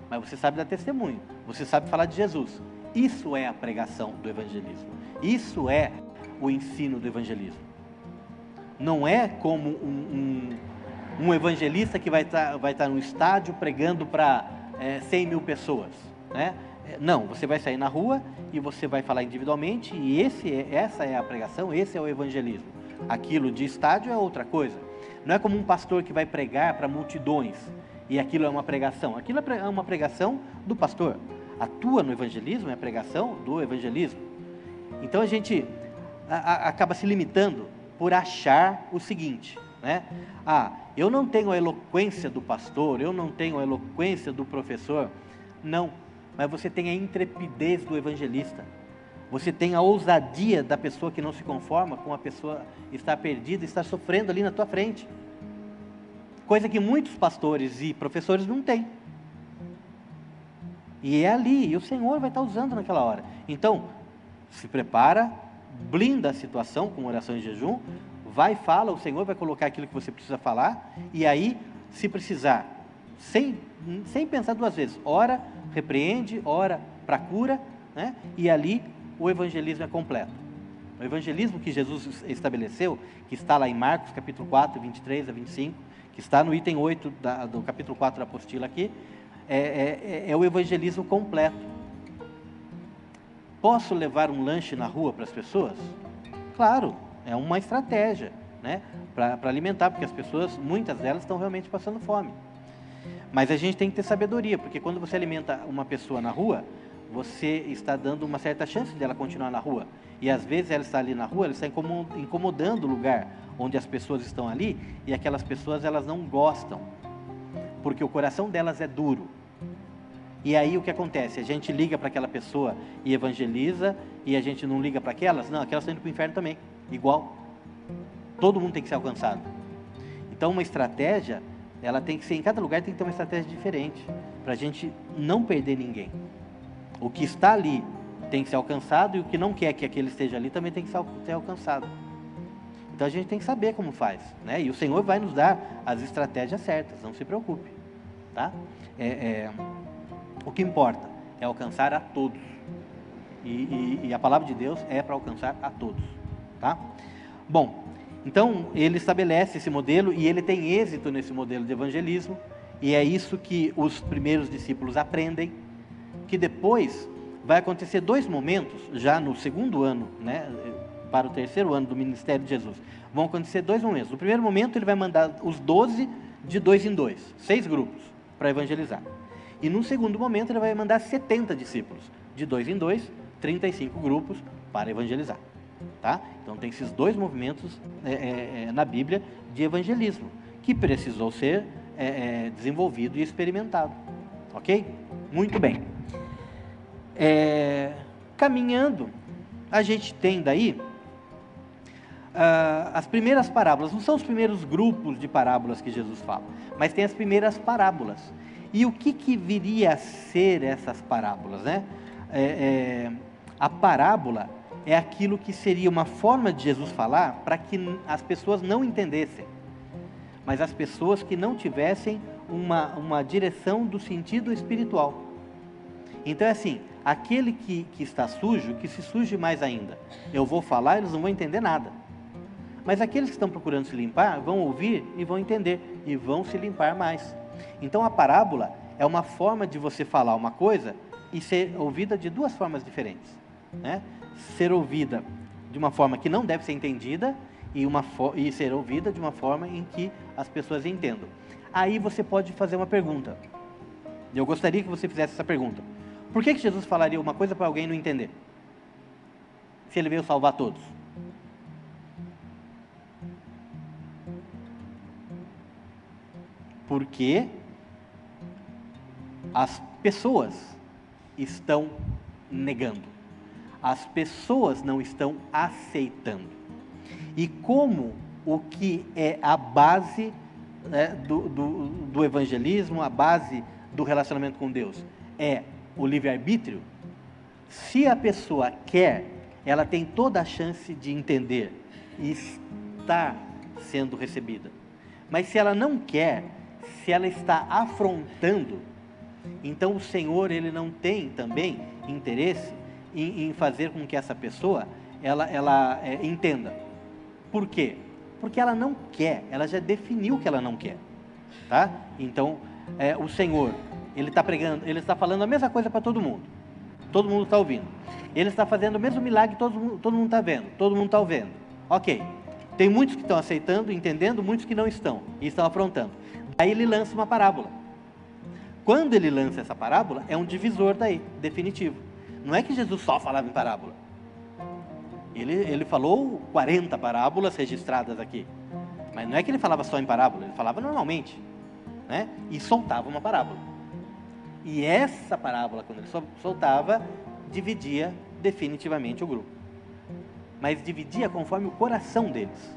mas você sabe dar testemunho, você sabe falar de Jesus. Isso é a pregação do evangelismo. Isso é o ensino do evangelismo. Não é como um evangelista que vai estar num estádio pregando para 100 mil pessoas, né? Não, você vai sair na rua e você vai falar individualmente, e essa é a pregação, esse é o evangelismo. Aquilo de estádio é outra coisa. Não é como um pastor que vai pregar para multidões e aquilo é uma pregação. Aquilo é uma pregação do pastor. A tua no evangelismo é a pregação do evangelismo. Então a gente acaba se limitando por achar o seguinte, né? Eu não tenho a eloquência do pastor, eu não tenho a eloquência do professor. Não, mas você tem a intrepidez do evangelista. Você tem a ousadia da pessoa que não se conforma com a pessoa estar perdida, estar sofrendo ali na tua frente. Coisa que muitos pastores e professores não têm. E é ali, e o Senhor vai estar usando naquela hora. Então, se prepara, blinda a situação com oração e jejum, vai, fala, o Senhor vai colocar aquilo que você precisa falar, e aí, se precisar, sem pensar duas vezes, ora, repreende, ora para cura, né? E ali o evangelismo é completo. O evangelismo que Jesus estabeleceu, que está lá em Marcos capítulo 4, 23 a 25, que está no item 8 do capítulo 4 da apostila aqui, é o evangelismo completo. Posso levar um lanche na rua para as pessoas? Claro, é uma estratégia, né, para alimentar, porque as pessoas, muitas delas estão realmente passando fome. Mas a gente tem que ter sabedoria, porque quando você alimenta uma pessoa na rua, você está dando uma certa chance dela continuar na rua. E às vezes ela está ali na rua, ela está incomodando o lugar onde as pessoas estão ali, e aquelas pessoas elas não gostam, porque o coração delas é duro. E aí o que acontece? A gente liga para aquela pessoa e evangeliza, e a gente não liga para aquelas? Não, aquelas estão indo para o inferno também, igual. Todo mundo tem que ser alcançado. Então uma estratégia, ela tem que ser, em cada lugar tem que ter uma estratégia diferente, para a gente não perder ninguém. O que está ali tem que ser alcançado, e o que não quer que aquele esteja ali também tem que ser alcançado. Então a gente tem que saber como faz, né? E o Senhor vai nos dar as estratégias certas, não se preocupe, tá? O que importa é alcançar a todos, e a palavra de Deus é para alcançar a todos, tá? Bom, então ele estabelece esse modelo, e ele tem êxito nesse modelo de evangelismo, e é isso que os primeiros discípulos aprendem, que depois vai acontecer dois momentos, já no segundo ano, né, para o terceiro ano do ministério de Jesus, vão acontecer dois momentos. No primeiro momento ele vai mandar os 12 de 2 em 2, 6 grupos, para evangelizar. E no segundo momento ele vai mandar 70 discípulos, de 2 em 2, 35 grupos para evangelizar. Tá? Então tem esses dois movimentos na Bíblia de evangelismo, que precisou ser desenvolvido e experimentado. Ok? Muito bem. Caminhando, a gente tem daí as primeiras parábolas. Não são os primeiros grupos de parábolas que Jesus fala, mas tem as primeiras parábolas. E o que viria a ser essas parábolas, né? A parábola é aquilo que seria uma forma de Jesus falar para que as pessoas não entendessem, mas as pessoas que não tivessem uma direção do sentido espiritual. Então é assim, aquele que está sujo, que se suje mais ainda. Eu vou falar, eles não vão entender nada. Mas aqueles que estão procurando se limpar, vão ouvir e vão entender, e vão se limpar mais. Então a parábola é uma forma de você falar uma coisa e ser ouvida de duas formas diferentes, né? Ser ouvida de uma forma que não deve ser entendida, e ser ouvida de uma forma em que as pessoas entendam. Aí você pode fazer uma pergunta. Eu gostaria que você fizesse essa pergunta. Por que Jesus falaria uma coisa para alguém não entender? Se ele veio salvar todos? Porque as pessoas estão negando. As pessoas não estão aceitando. E como o que é a base, né, do evangelismo, a base do relacionamento com Deus, é o livre-arbítrio, se a pessoa quer, ela tem toda a chance de entender e estar sendo recebida. Mas se ela não quer, se ela está afrontando, então o Senhor, ele não tem também interesse em fazer com que essa pessoa ela entenda. Por quê? Porque ela não quer, ela já definiu que ela não quer, tá? Então o Senhor, ele está pregando, ele está falando a mesma coisa para todo mundo. todo mundo está ouvindo. Ele está fazendo o mesmo milagre, todo mundo está vendo, todo mundo está ouvindo. Ok, tem muitos que estão aceitando, entendendo, muitos que não estão, e estão afrontando. Aí ele lança uma parábola. Quando ele lança essa parábola, é um divisor daí, definitivo. Não é que Jesus só falava em parábola. Ele falou 40 parábolas registradas aqui. Mas não é que ele falava só em parábola, ele falava normalmente, né? E soltava uma parábola. E essa parábola, quando ele soltava, dividia definitivamente o grupo. Mas dividia conforme o coração deles,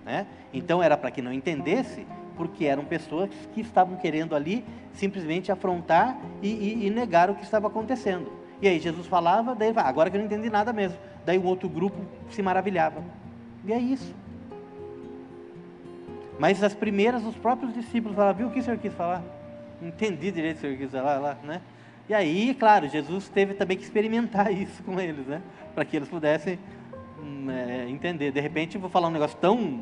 né? Então era para que não entendesse, porque eram pessoas que estavam querendo ali simplesmente afrontar e negar o que estava acontecendo. E aí Jesus falava, daí ele falava, agora que eu não entendi nada mesmo. Daí o outro grupo se maravilhava. E é isso. Mas as primeiras, os próprios discípulos falavam, viu o que o senhor quis falar? Não entendi direito o que o senhor quis falar lá, né? E aí, claro, Jesus teve também que experimentar isso com eles, né? Para que eles pudessem entender. De repente eu vou falar um negócio tão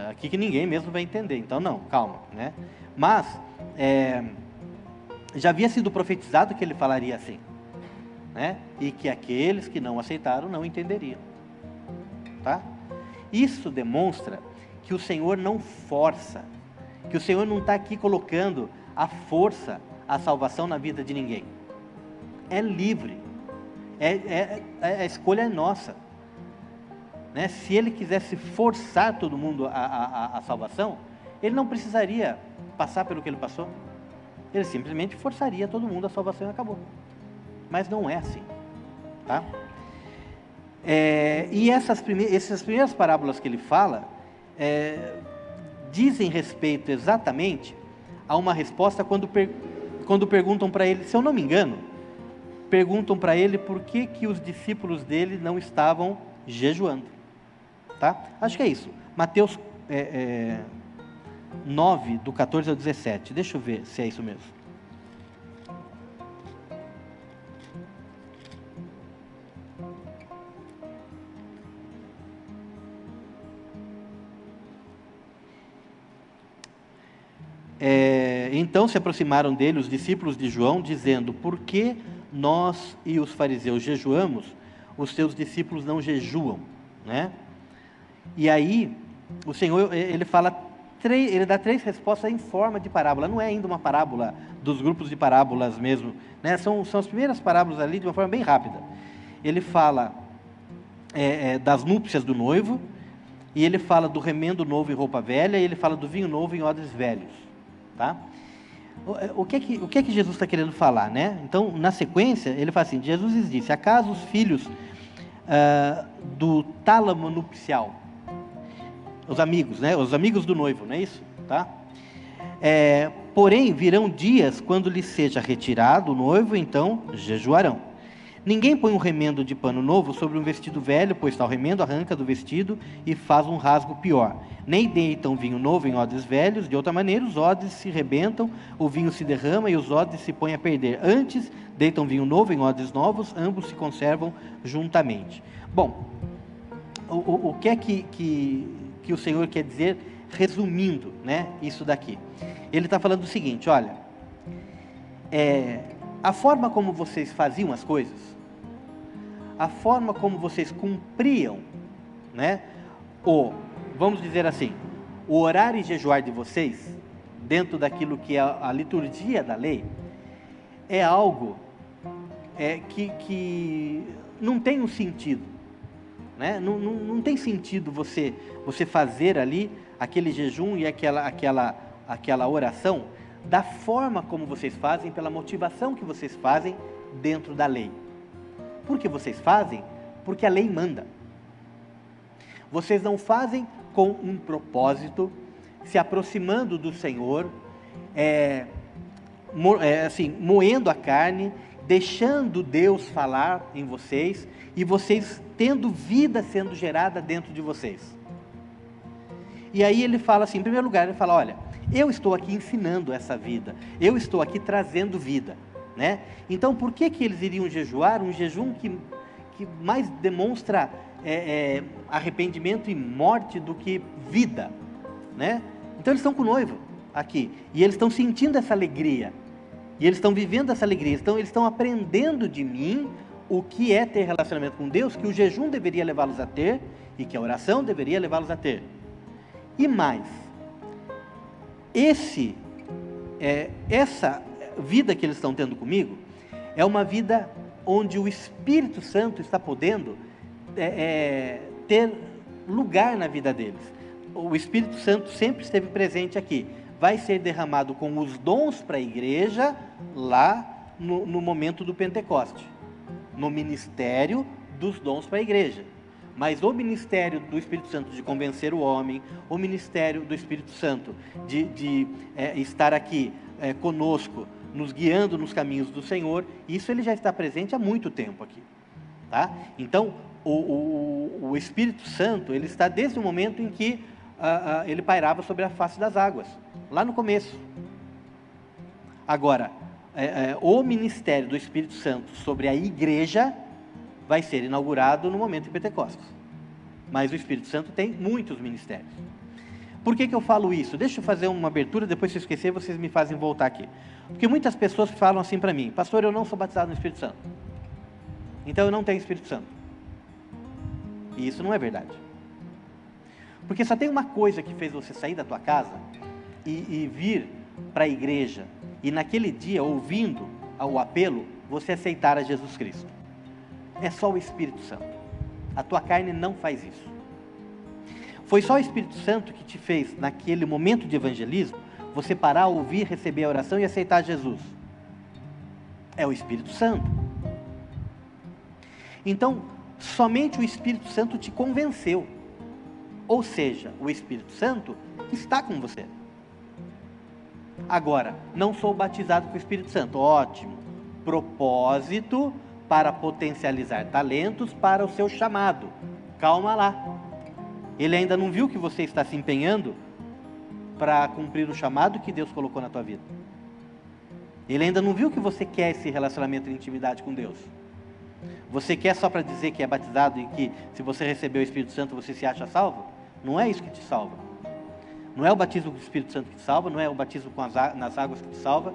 aqui que ninguém mesmo vai entender. Então não, calma, né? Mas já havia sido profetizado que ele falaria assim, né? E que aqueles que não aceitaram não entenderiam, tá? Isso demonstra que o Senhor não força, que o Senhor não está aqui colocando a força, a salvação na vida de ninguém. É livre, a escolha é nossa, né? Se Ele quisesse forçar todo mundo a salvação, Ele não precisaria passar pelo que Ele passou. Ele simplesmente forçaria todo mundo a salvação e acabou. Mas não é assim, tá? E essas primeiras parábolas que ele fala dizem respeito exatamente a uma resposta quando perguntam para ele, se eu não me engano, perguntam para ele por que os discípulos dele não estavam jejuando, tá? Acho que é isso, Mateus 9, do 14 ao 17, deixa eu ver se é isso mesmo. Então se aproximaram dele os discípulos de João, dizendo, por que nós e os fariseus jejuamos, os seus discípulos não jejuam, né? E aí, o Senhor, ele dá 3 respostas em forma de parábola, não é ainda uma parábola dos grupos de parábolas mesmo, né? São as primeiras parábolas ali de uma forma bem rápida. Ele fala das núpcias do noivo, e ele fala do remendo novo em roupa velha, e ele fala do vinho novo em odres velhos, tá? O que é que Jesus está querendo falar, né? Então, na sequência, ele fala assim, Jesus lhes disse, acaso os filhos do tálamo nupcial, os amigos, né? Os amigos do noivo, não é isso? Tá? Porém, virão dias quando lhe seja retirado o noivo, então jejuarão. Ninguém põe um remendo de pano novo sobre um vestido velho, pois tal remendo arranca do vestido e faz um rasgo pior. Nem deitam vinho novo em odres velhos, de outra maneira os odres se rebentam, o vinho se derrama e os odres se põem a perder. Antes, deitam vinho novo em odres novos, ambos se conservam juntamente. Bom, o que é que o Senhor quer dizer, resumindo, né, isso daqui? Ele está falando o seguinte, olha, a forma como vocês faziam as coisas, a forma como vocês cumpriam, né, vamos dizer assim, o orar e jejuar de vocês, dentro daquilo que é a liturgia da lei, é algo que não tem um sentido, né? Não tem sentido você fazer ali aquele jejum e aquela oração da forma como vocês fazem, pela motivação que vocês fazem dentro da lei. Por que vocês fazem? Porque a lei manda. Vocês não fazem com um propósito, se aproximando do Senhor, assim, moendo a carne, deixando Deus falar em vocês, e vocês tendo vida sendo gerada dentro de vocês. E aí ele fala assim, em primeiro lugar, ele fala, olha, eu estou aqui ensinando essa vida, eu estou aqui trazendo vida, né? Então, por que eles iriam jejuar? Um jejum que mais demonstra arrependimento e morte do que vida, né? Então, eles estão com o noivo aqui, e eles estão sentindo essa alegria, E eles estão vivendo essa alegria, eles estão aprendendo de mim o que é ter relacionamento com Deus, que o jejum deveria levá-los a ter e que a oração deveria levá-los a ter. E mais, essa vida que eles estão tendo comigo é uma vida onde o Espírito Santo está podendo ter lugar na vida deles. O Espírito Santo sempre esteve presente aqui. Vai ser derramado com os dons para a igreja lá no momento do Pentecoste, no ministério dos dons para a igreja. Mas o ministério do Espírito Santo de convencer o homem, o ministério do Espírito Santo de estar aqui conosco, nos guiando nos caminhos do Senhor, isso ele já está presente há muito tempo aqui, tá? Então, o Espírito Santo, ele está desde o momento em que ele pairava sobre a face das águas, lá no começo. Agora, o ministério do Espírito Santo sobre a igreja vai ser inaugurado no momento de Pentecostes. Mas o Espírito Santo tem muitos ministérios. Por que eu falo isso? Deixa eu fazer uma abertura, depois se eu esquecer, vocês me fazem voltar aqui. Porque muitas pessoas falam assim para mim: pastor, eu não sou batizado no Espírito Santo, então eu não tenho Espírito Santo. E isso não é verdade. Porque só tem uma coisa que fez você sair da tua casa e vir para a igreja, e naquele dia, ouvindo o apelo, você aceitar a Jesus Cristo. É só o Espírito Santo. A tua carne não faz isso. Foi só o Espírito Santo que te fez, naquele momento de evangelismo, você parar, ouvir, receber a oração e aceitar Jesus. É o Espírito Santo. Então, somente o Espírito Santo te convenceu. Ou seja, o Espírito Santo está com você. Agora, não sou batizado com o Espírito Santo. Ótimo. Propósito para potencializar talentos para o seu chamado. Calma lá. Ele ainda não viu que você está se empenhando para cumprir o chamado que Deus colocou na tua vida. Ele ainda não viu que você quer esse relacionamento de intimidade com Deus. Você quer só para dizer que é batizado e que se você receber o Espírito Santo você se acha salvo? Não é isso que te salva. Não é o batismo com o Espírito Santo que te salva, não é o batismo nas águas que te salva.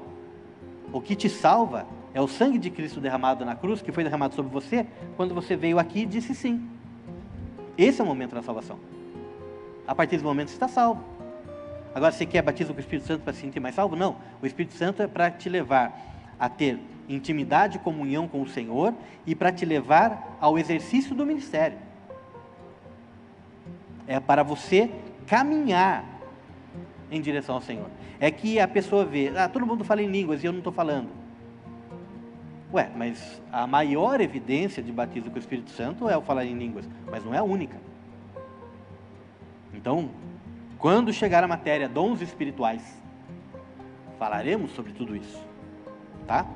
O que te salva é o sangue de Cristo derramado na cruz, que foi derramado sobre você, quando você veio aqui e disse sim. Esse é o momento da salvação. A partir do momento você está salvo. Agora, você quer batismo com o Espírito Santo para se sentir mais salvo? Não. O Espírito Santo é para te levar a ter intimidade e comunhão com o Senhor e para te levar ao exercício do ministério. É para você caminhar em direção ao Senhor. É que a pessoa vê, todo mundo fala em línguas e eu não estou falando. Ué, mas a maior evidência de batismo com o Espírito Santo é o falar em línguas, mas não é a única. Então, quando chegar a matéria dons espirituais, falaremos sobre tudo isso, tá?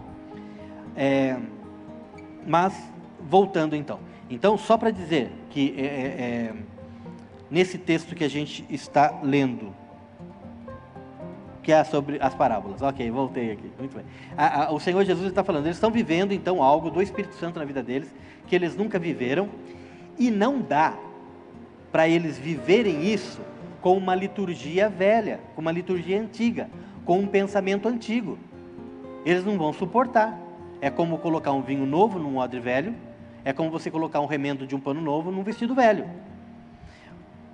Mas, voltando então. Então, só para dizer que nesse texto que a gente está lendo, que é sobre as parábolas. Ok, voltei aqui, muito bem. O Senhor Jesus está falando, eles estão vivendo então algo do Espírito Santo na vida deles, que eles nunca viveram, e não dá para eles viverem isso com uma liturgia velha, com uma liturgia antiga, com um pensamento antigo. Eles não vão suportar. É como colocar um vinho novo num odre velho, é como você colocar um remendo de um pano novo num vestido velho.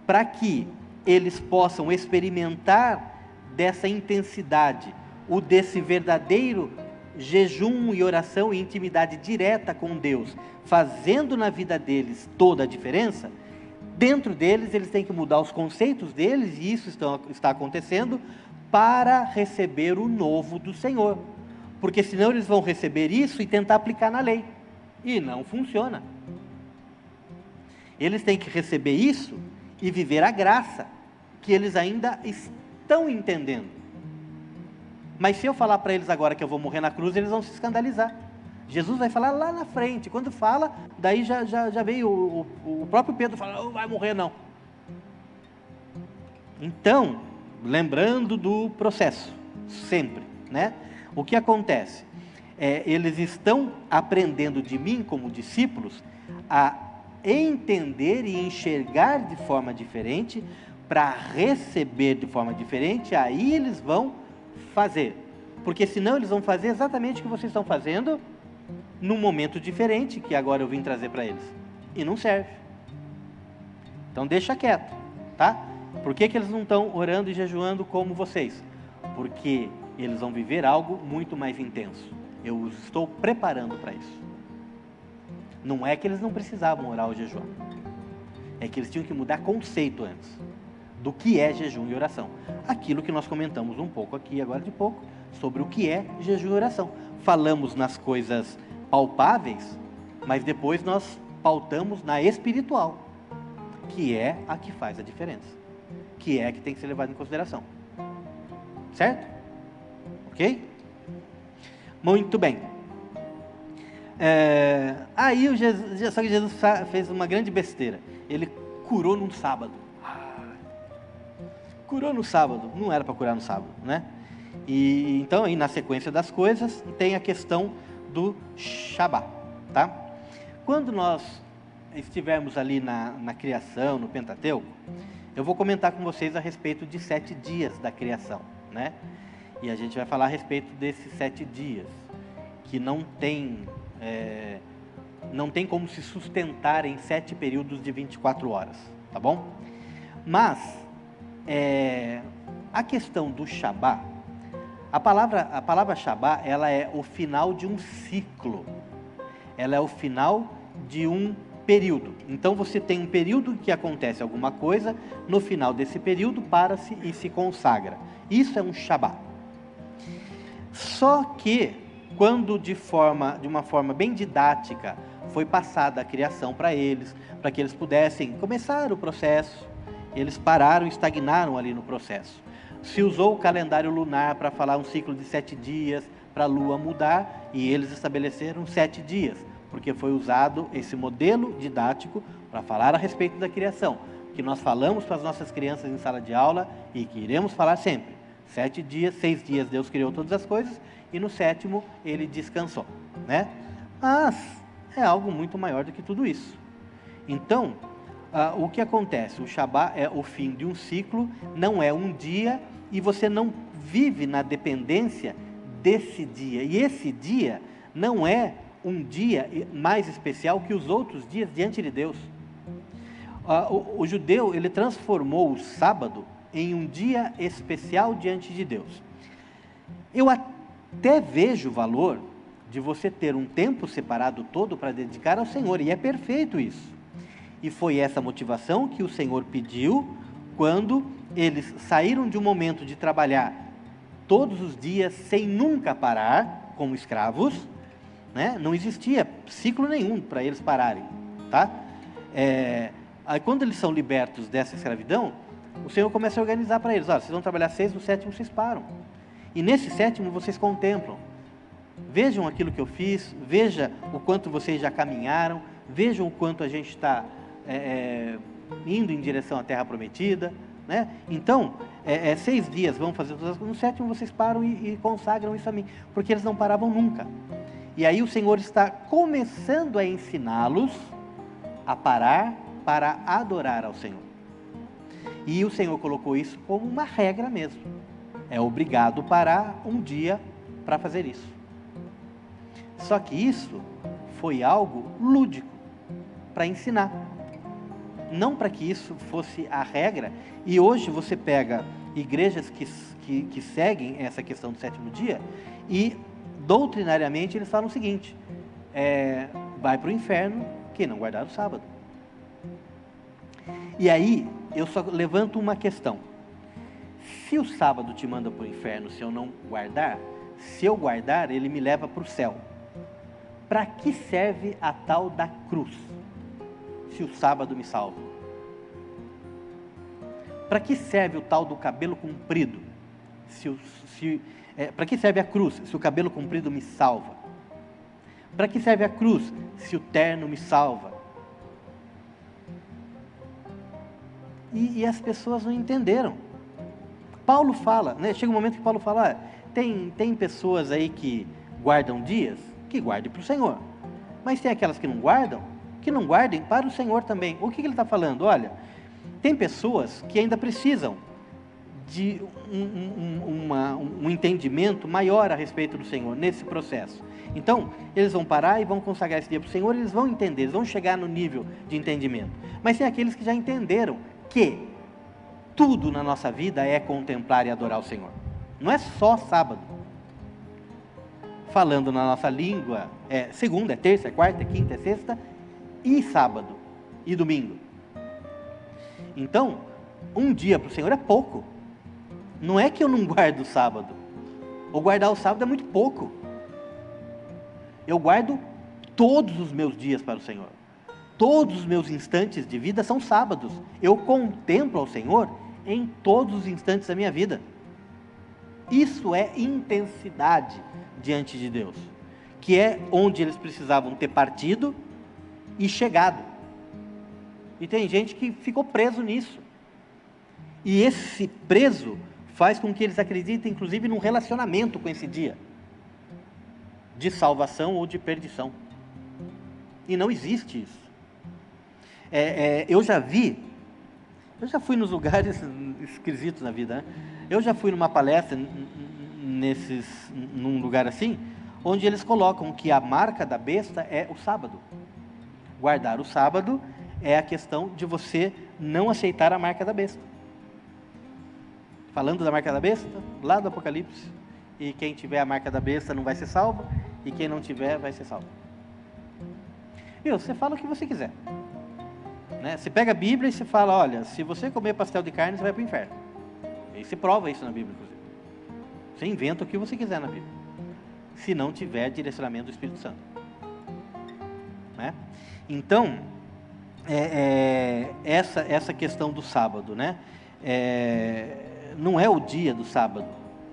Para que eles possam experimentar dessa intensidade, desse verdadeiro jejum e oração e intimidade direta com Deus, fazendo na vida deles toda a diferença, dentro deles eles têm que mudar os conceitos deles, e isso está acontecendo, para receber o novo do Senhor, porque senão eles vão receber isso e tentar aplicar na lei, e não funciona. Eles têm que receber isso e viver a graça, que eles ainda estão entendendo. Mas se eu falar para eles agora que eu vou morrer na cruz, eles vão se escandalizar. Jesus vai falar lá na frente. Quando fala, daí já veio o próprio Pedro falar, não vai morrer não. Então, lembrando do processo, sempre, né? O que acontece? Eles estão aprendendo de mim como discípulos a entender e enxergar de forma diferente, para receber de forma diferente, aí eles vão fazer. Porque senão eles vão fazer exatamente o que vocês estão fazendo num momento diferente, que agora eu vim trazer para eles. E não serve. Então deixa quieto, tá? Por que eles não estão orando e jejuando como vocês? Porque eles vão viver algo muito mais intenso. Eu os estou preparando para isso. Não é que eles não precisavam orar ou jejuar. É que eles tinham que mudar conceito antes do que é jejum e oração. Aquilo que nós comentamos um pouco aqui agora de pouco, sobre o que é jejum e oração. Falamos nas coisas palpáveis, mas depois nós pautamos na espiritual, que é a que faz a diferença, que é a que tem que ser levada em consideração. Certo? Ok? Muito bem. Aí só que Jesus fez uma grande besteira. Ele curou num sábado. Curou no sábado. Não era para curar no sábado, né? E então, aí na sequência das coisas, tem a questão do Shabá, tá? Quando nós estivermos ali na criação, no Pentateuco, eu vou comentar com vocês a respeito de 7 dias da criação, né? E a gente vai falar a respeito desses 7 dias, que não tem como se sustentar em 7 períodos de 24 horas, tá bom? Mas, a questão do Shabá, a palavra Shabá, ela é o final de um ciclo, ela é o final de um período. Então você tem um período que acontece alguma coisa, no final desse período para-se e se consagra. Isso é um Shabá. Só que, quando de uma forma bem didática, foi passada a criação para que eles pudessem começar o processo, eles pararam e estagnaram ali no processo. Se usou o calendário lunar para falar um ciclo de 7 dias, para a lua mudar, e eles estabeleceram 7 dias, porque foi usado esse modelo didático para falar a respeito da criação, que nós falamos para as nossas crianças em sala de aula e que iremos falar sempre. 7 dias, 6 dias Deus criou todas as coisas, e no 7º ele descansou, né? Mas é algo muito maior do que tudo isso. Então, o que acontece? O Shabá é o fim de um ciclo, não é um dia, e você não vive na dependência desse dia. E esse dia não é um dia mais especial que os outros dias diante de Deus. O judeu, ele transformou o sábado em um dia especial diante de Deus. Eu até vejo o valor de você ter um tempo separado todo para dedicar ao Senhor, e é perfeito isso. E foi essa motivação que o Senhor pediu quando eles saíram de um momento de trabalhar todos os dias sem nunca parar, como escravos, né? Não existia ciclo nenhum para eles pararem, tá? Aí quando eles são libertos dessa escravidão, o Senhor começa a organizar para eles: olha, vocês vão trabalhar 6, no 7º vocês param. E nesse 7º vocês contemplam. Vejam aquilo que eu fiz, veja o quanto vocês já caminharam, vejam o quanto a gente está indo em direção à Terra Prometida, né? Então, 6 dias vão fazer todas as coisas, no 7º vocês param e consagram isso a mim, porque eles não paravam nunca. E aí o Senhor está começando a ensiná-los a parar para adorar ao Senhor. E o Senhor colocou isso como uma regra mesmo. É obrigado parar um dia para fazer isso. Só que isso foi algo lúdico, para ensinar. Não para que isso fosse a regra. E hoje você pega igrejas que seguem essa questão do 7º dia e doutrinariamente eles falam o seguinte: vai para o inferno quem não guardar o sábado. E aí eu só levanto uma questão: se o sábado te manda para o inferno se eu não guardar, se eu guardar ele me leva para o céu, para que serve a tal da cruz, se o sábado me salva? Para que serve o tal do cabelo comprido? Para que serve a cruz se o cabelo comprido me salva? Para que serve a cruz se o terno me salva? E as pessoas não entenderam. Paulo fala, né? Chega um momento que Paulo fala: tem pessoas aí que guardam dias, que guardem para o Senhor. Mas tem aquelas que não guardam, que não guardem para o Senhor também. O que ele está falando? Olha, tem pessoas que ainda precisam de um entendimento maior a respeito do Senhor nesse processo. Então, eles vão parar e vão consagrar esse dia para o Senhor, eles vão entender, eles vão chegar no nível de entendimento. Mas tem aqueles que já entenderam que tudo na nossa vida é contemplar e adorar o Senhor. Não é só sábado. Falando na nossa língua, é segunda, é terça, é quarta, é quinta, é sexta e sábado e domingo. Então, um dia para o Senhor é pouco. Não é que eu não guardo o sábado. Ou guardar o sábado é muito pouco. Eu guardo todos os meus dias para o Senhor. Todos os meus instantes de vida são sábados. Eu contemplo ao Senhor em todos os instantes da minha vida. Isso é intensidade diante de Deus, que é onde eles precisavam ter partido e chegado. E tem gente que ficou preso nisso. E esse preso faz com que eles acreditem, inclusive, num relacionamento com esse dia, de salvação ou de perdição. E não existe isso. Eu já fui nos lugares esquisitos na vida, né? Eu já fui numa palestra, num lugar assim, onde eles colocam que a marca da besta é o sábado. Guardar o sábado é a questão de você não aceitar a marca da besta. Falando da marca da besta, lá do Apocalipse, e quem tiver a marca da besta não vai ser salvo, e quem não tiver vai ser salvo. Você fala o que você quiser, né? Você pega a Bíblia e você fala, olha, se você comer pastel de carne, você vai para o inferno. E você prova isso na Bíblia, inclusive. Você inventa o que você quiser na Bíblia, se não tiver direcionamento do Espírito Santo, né? Então, essa questão do sábado, né? Não é o dia do sábado,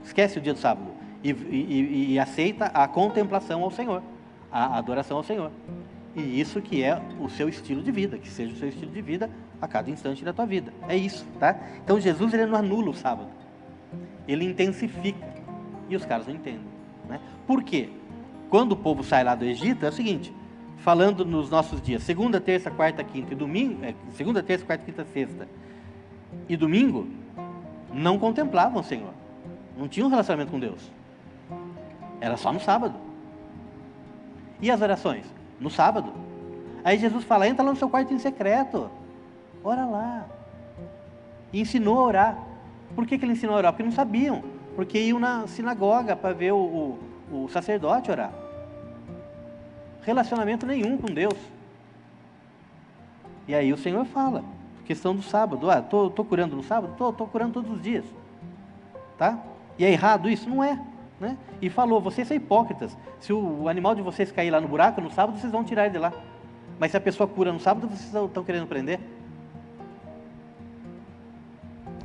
esquece o dia do sábado e aceita a contemplação ao Senhor, a adoração ao Senhor. E isso que é o seu estilo de vida, que seja o seu estilo de vida a cada instante da tua vida. É isso, tá? Então Jesus, ele não anula o sábado, ele intensifica, e os caras não entendem, né? Por quê? Quando o povo sai lá do Egito, é o seguinte, falando nos nossos dias, segunda, terça, quarta, quinta e domingo, segunda, terça, quarta, quinta, sexta e domingo, não contemplavam o Senhor, não tinham um relacionamento com Deus, era só no sábado. E as orações? No sábado. Aí Jesus fala, entra lá no seu quarto em secreto, ora lá. E ensinou a orar. Por que ele ensinou a orar? Porque não sabiam, porque iam na sinagoga para ver o sacerdote orar. Relacionamento nenhum com Deus. E aí o Senhor fala, questão do sábado, estou curando no sábado? Estou curando todos os dias, tá? E é errado isso? Não é, né? E falou, vocês são hipócritas, se o animal de vocês cair lá no buraco no sábado, vocês vão tirar ele de lá, mas se a pessoa cura no sábado, vocês estão querendo prender?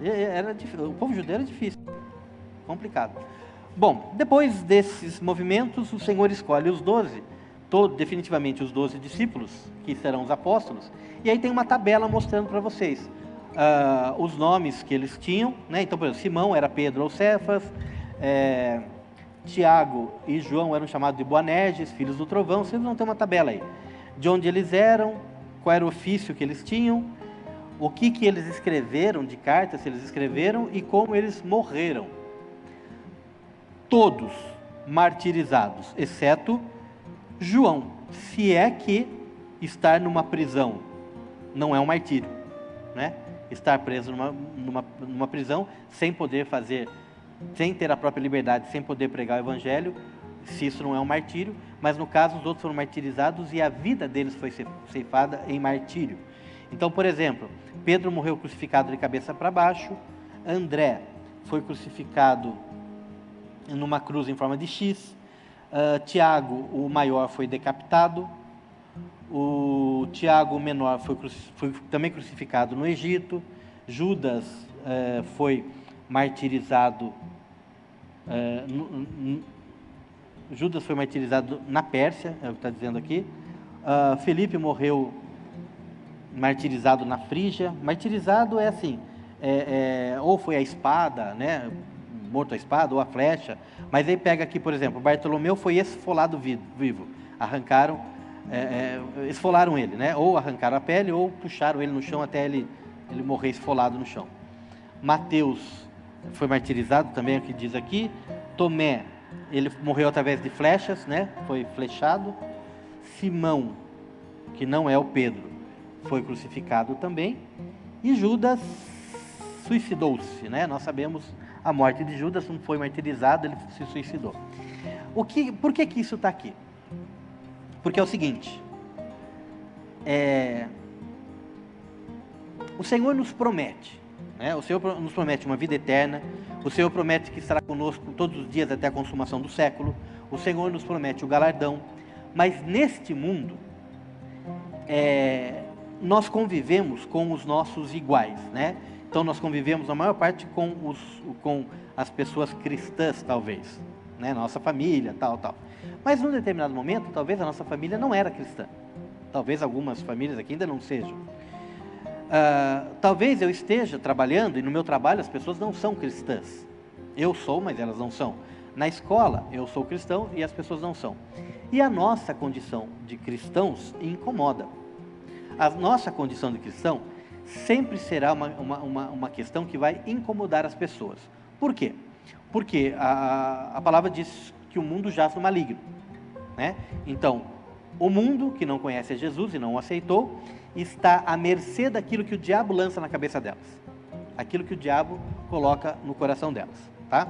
Era difícil. O povo judeu era difícil, complicado. Bom, depois desses movimentos, o Senhor escolhe os 12, definitivamente os 12 discípulos, que serão os apóstolos, e aí tem uma tabela mostrando para vocês os nomes que eles tinham, né? Então, por exemplo, Simão era Pedro ou Cefas, Tiago e João eram chamados de Boanerges, filhos do trovão. Vocês vão ter uma tabela aí, de onde eles eram, qual era o ofício que eles tinham, o que eles escreveram de cartas, se eles escreveram, e como eles morreram. Todos martirizados, exceto João, se é que estar numa prisão não é um martírio, né? Estar preso numa prisão, sem poder fazer, sem ter a própria liberdade, sem poder pregar o evangelho, se isso não é um martírio, mas no caso os outros foram martirizados e a vida deles foi ceifada em martírio. Então, por exemplo, Pedro morreu crucificado de cabeça para baixo, André foi crucificado numa cruz em forma de X, Tiago, o maior, foi decapitado, o Tiago, o menor, foi também crucificado no Egito, Judas foi martirizado, Judas foi martirizado na Pérsia, é o que está dizendo aqui, Felipe morreu martirizado na Frígia. Martirizado é assim, ou foi a espada, né, morto a espada, ou a flecha, mas aí pega aqui, por exemplo, Bartolomeu foi esfolado vivo, arrancaram, esfolaram ele, né, ou arrancaram a pele, ou puxaram ele no chão até ele morrer esfolado no chão. Mateus foi martirizado também, é o que diz aqui. Tomé, ele morreu através de flechas, né? Foi flechado. Simão, que não é o Pedro, foi crucificado também. E Judas suicidou-se, né? Nós sabemos a morte de Judas, não foi martirizado, ele se suicidou. Por que isso está aqui? Porque é o seguinte, o Senhor nos promete, né? O Senhor nos promete uma vida eterna, o Senhor promete que estará conosco todos os dias até a consumação do século, o Senhor nos promete o galardão, mas neste mundo, nós convivemos com os nossos iguais, né? Então nós convivemos a maior parte com as pessoas cristãs, talvez, né? Nossa família, tal. Mas num determinado momento, talvez a nossa família não era cristã. Talvez algumas famílias aqui ainda não sejam. Talvez eu esteja trabalhando e no meu trabalho as pessoas não são cristãs. Eu sou, mas elas não são. Na escola eu sou cristão e as pessoas não são. E a nossa condição de cristãos incomoda. A nossa condição de cristão sempre será uma questão que vai incomodar as pessoas. Por quê? Porque a palavra diz que o mundo jaz no maligno, né? Então, o mundo que não conhece a Jesus e não o aceitou, está à mercê daquilo que o diabo lança na cabeça delas. Aquilo que o diabo coloca no coração delas, tá?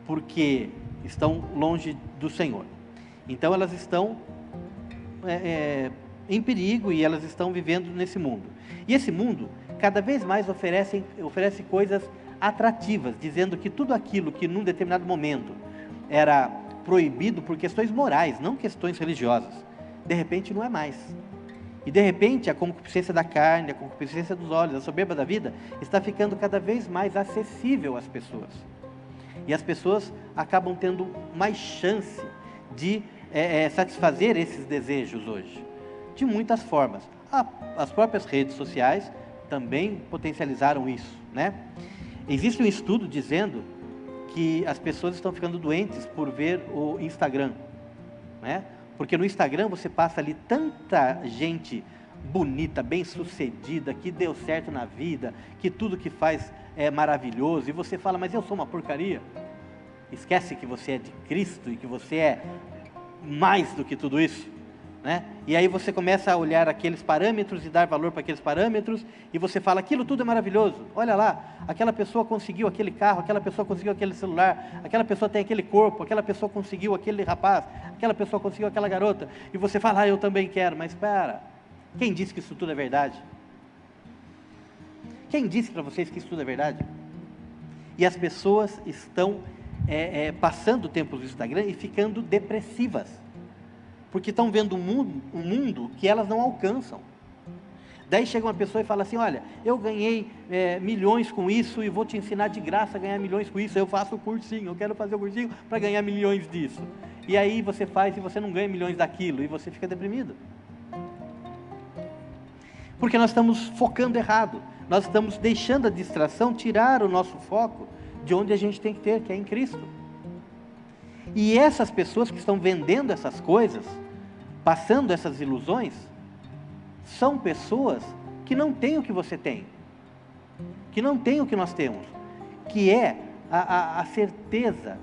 Porque estão longe do Senhor. Então elas estão em perigo e elas estão vivendo nesse mundo. E esse mundo cada vez mais oferece coisas atrativas, dizendo que tudo aquilo que num determinado momento era proibido por questões morais, não questões religiosas, de repente não é mais. E de repente a concupiscência da carne, a concupiscência dos olhos, a soberba da vida está ficando cada vez mais acessível às pessoas. E as pessoas acabam tendo mais chance de satisfazer esses desejos hoje, de muitas formas. As próprias redes sociais também potencializaram isso, né? Existe um estudo dizendo que as pessoas estão ficando doentes por ver o Instagram, né? Porque no Instagram você passa ali tanta gente bonita, bem-sucedida, que deu certo na vida, que tudo que faz é maravilhoso, e você fala, mas eu sou uma porcaria. Esquece que você é de Cristo e que você é mais do que tudo isso, né? E aí você começa a olhar aqueles parâmetros e dar valor para aqueles parâmetros, e você fala, aquilo tudo é maravilhoso, olha lá, aquela pessoa conseguiu aquele carro, aquela pessoa conseguiu aquele celular, aquela pessoa tem aquele corpo, aquela pessoa conseguiu aquele rapaz, aquela pessoa conseguiu aquela garota, e você fala, eu também quero, mas espera, quem disse que isso tudo é verdade? Quem disse para vocês que isso tudo é verdade? E as pessoas estão passando o tempo no Instagram e ficando depressivas, porque estão vendo um mundo que elas não alcançam. Daí chega uma pessoa e fala assim, olha, eu ganhei milhões com isso e vou te ensinar de graça a ganhar milhões com isso, eu faço o cursinho, eu quero fazer o cursinho para ganhar milhões disso. E aí você faz e você não ganha milhões daquilo, e você fica deprimido. Porque nós estamos focando errado, nós estamos deixando a distração tirar o nosso foco de onde a gente tem que ter, que é em Cristo. E essas pessoas que estão vendendo essas coisas, passando essas ilusões, são pessoas que não têm o que você tem, que não têm o que nós temos, que é a certeza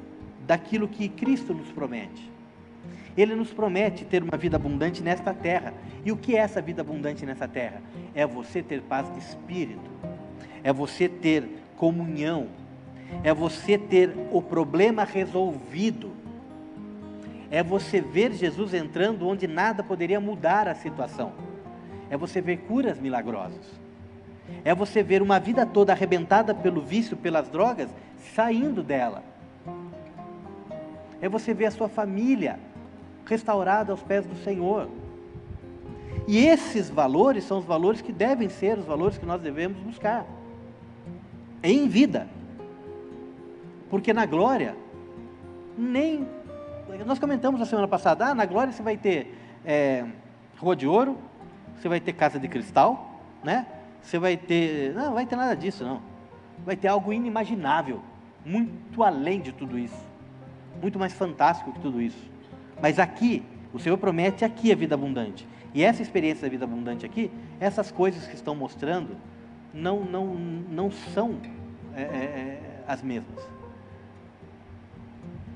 daquilo que Cristo nos promete. Ele nos promete ter uma vida abundante nesta terra. E o que é essa vida abundante nessa terra? É você ter paz de espírito, é você ter comunhão, é você ter o problema resolvido, é você ver Jesus entrando onde nada poderia mudar a situação, é você ver curas milagrosas, é você ver uma vida toda arrebentada pelo vício, pelas drogas, saindo dela, é você ver a sua família restaurada aos pés do Senhor. E esses valores são os valores que devem ser os valores que nós devemos buscar em vida, porque na glória, nós comentamos na semana passada, na glória você vai ter rua de ouro, você vai ter casa de cristal, né? Você vai ter, não vai ter nada disso não, vai ter algo inimaginável, muito além de tudo isso, muito mais fantástico que tudo isso. Mas aqui, o Senhor promete aqui a vida abundante, e essa experiência da vida abundante aqui, essas coisas que estão mostrando, não são as mesmas.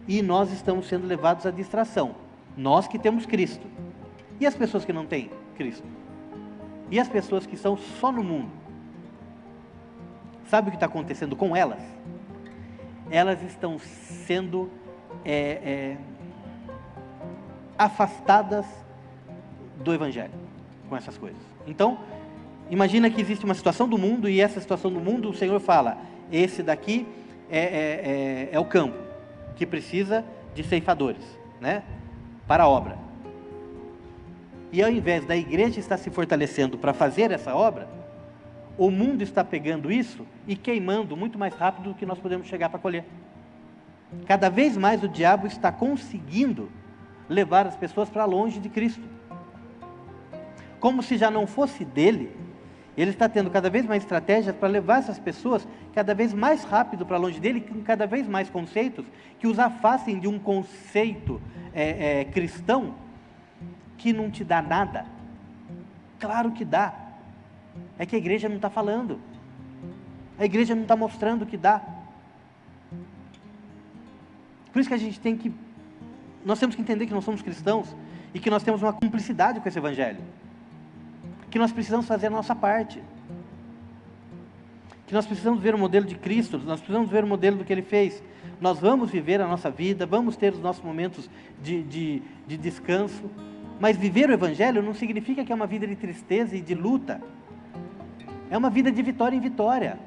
E nós estamos sendo levados à distração. Nós que temos Cristo. E as pessoas que não têm Cristo? E as pessoas que estão só no mundo? Sabe o que está acontecendo com elas? Elas estão sendo afastadas do Evangelho com essas coisas. Então, imagina que existe uma situação do mundo, e essa situação do mundo, o Senhor fala, esse daqui é o campo, que precisa de ceifadores, né, para a obra. E ao invés da igreja estar se fortalecendo para fazer essa obra, o mundo está pegando isso e queimando muito mais rápido do que nós podemos chegar para colher. Cada vez mais o diabo está conseguindo levar as pessoas para longe de Cristo. Como se já não fosse dele, ele está tendo cada vez mais estratégias para levar essas pessoas cada vez mais rápido para longe dele, com cada vez mais conceitos que os afastem de um conceito cristão que não te dá nada. Claro que dá. É que a igreja não está falando. A igreja não está mostrando que dá. Por isso que nós temos que entender que nós somos cristãos e que nós temos uma cumplicidade com esse evangelho. Que nós precisamos fazer a nossa parte. Que nós precisamos ver o modelo de Cristo, nós precisamos ver o modelo do que Ele fez. Nós vamos viver a nossa vida, vamos ter os nossos momentos de descanso, mas viver o evangelho não significa que é uma vida de tristeza e de luta. É uma vida de vitória em vitória.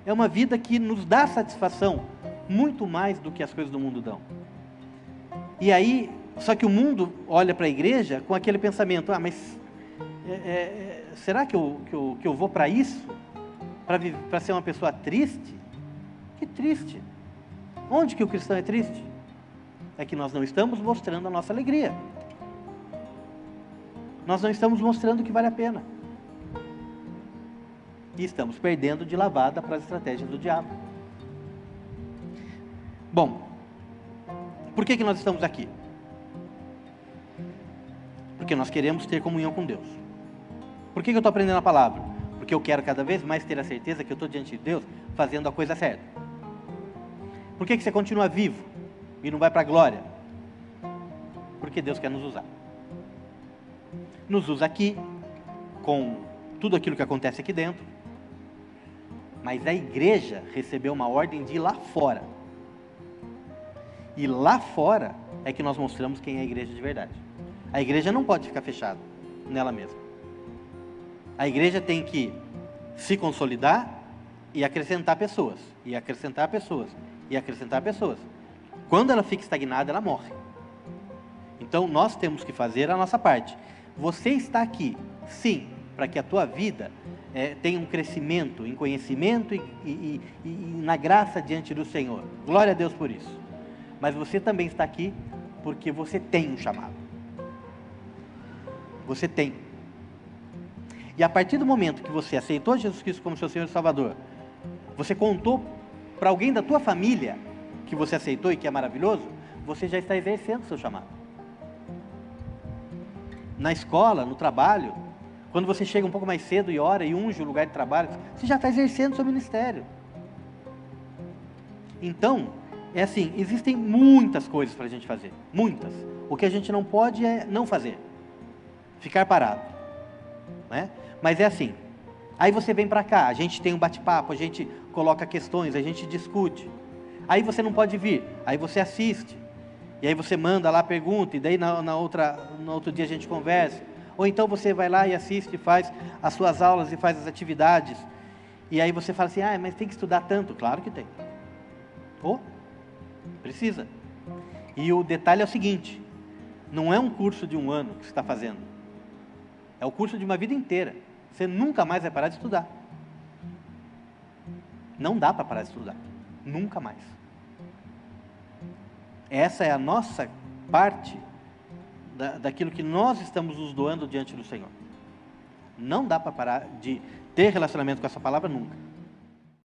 É uma vida que nos dá satisfação, muito mais do que as coisas do mundo dão. E aí, só que o mundo olha para a igreja com aquele pensamento, mas será que eu vou para isso? Para ser uma pessoa triste? Que triste. Onde que o cristão é triste? É que nós não estamos mostrando a nossa alegria. Nós não estamos mostrando que vale a pena. E estamos perdendo de lavada para as estratégias do diabo. Bom, por que nós estamos aqui? Porque nós queremos ter comunhão com Deus. Por que eu estou aprendendo a palavra? Porque eu quero cada vez mais ter a certeza que eu estou diante de Deus fazendo a coisa certa. Por que você continua vivo e não vai para a glória? Porque Deus quer nos usar. Nos usa aqui, com tudo aquilo que acontece aqui dentro, mas a igreja recebeu uma ordem de ir lá fora. E lá fora é que nós mostramos quem é a igreja de verdade. A igreja não pode ficar fechada nela mesma. A igreja tem que se consolidar e acrescentar pessoas, e acrescentar pessoas, e acrescentar pessoas. Quando ela fica estagnada, ela morre. Então nós temos que fazer a nossa parte. Você está aqui, sim, para que a tua vida tenha um crescimento em conhecimento e na graça diante do Senhor. Glória a Deus por isso. Mas você também está aqui porque você tem um chamado. Você tem. E a partir do momento que você aceitou Jesus Cristo como seu Senhor e Salvador, você contou para alguém da tua família que você aceitou e que é maravilhoso, você já está exercendo o seu chamado. Na escola, no trabalho, quando você chega um pouco mais cedo e ora e unge o lugar de trabalho, você já está exercendo o seu ministério. Então, é assim, existem muitas coisas para a gente fazer, muitas. O que a gente não pode é não fazer, ficar parado, né? Mas é assim, aí você vem para cá, a gente tem um bate-papo, a gente coloca questões, a gente discute. Aí você não pode vir, aí você assiste. E aí você manda lá a pergunta, e daí no outro dia a gente conversa. Ou então você vai lá e assiste, faz as suas aulas e faz as atividades. E aí você fala assim, mas tem que estudar tanto. Claro que tem. Precisa. E o detalhe é o seguinte, não é um curso de 1 ano que você está fazendo. É o curso de uma vida inteira. Você nunca mais vai parar de estudar. Não dá para parar de estudar. Nunca mais. Essa é a nossa parte daquilo que nós estamos nos doando diante do Senhor. Não dá para parar de ter relacionamento com essa palavra nunca.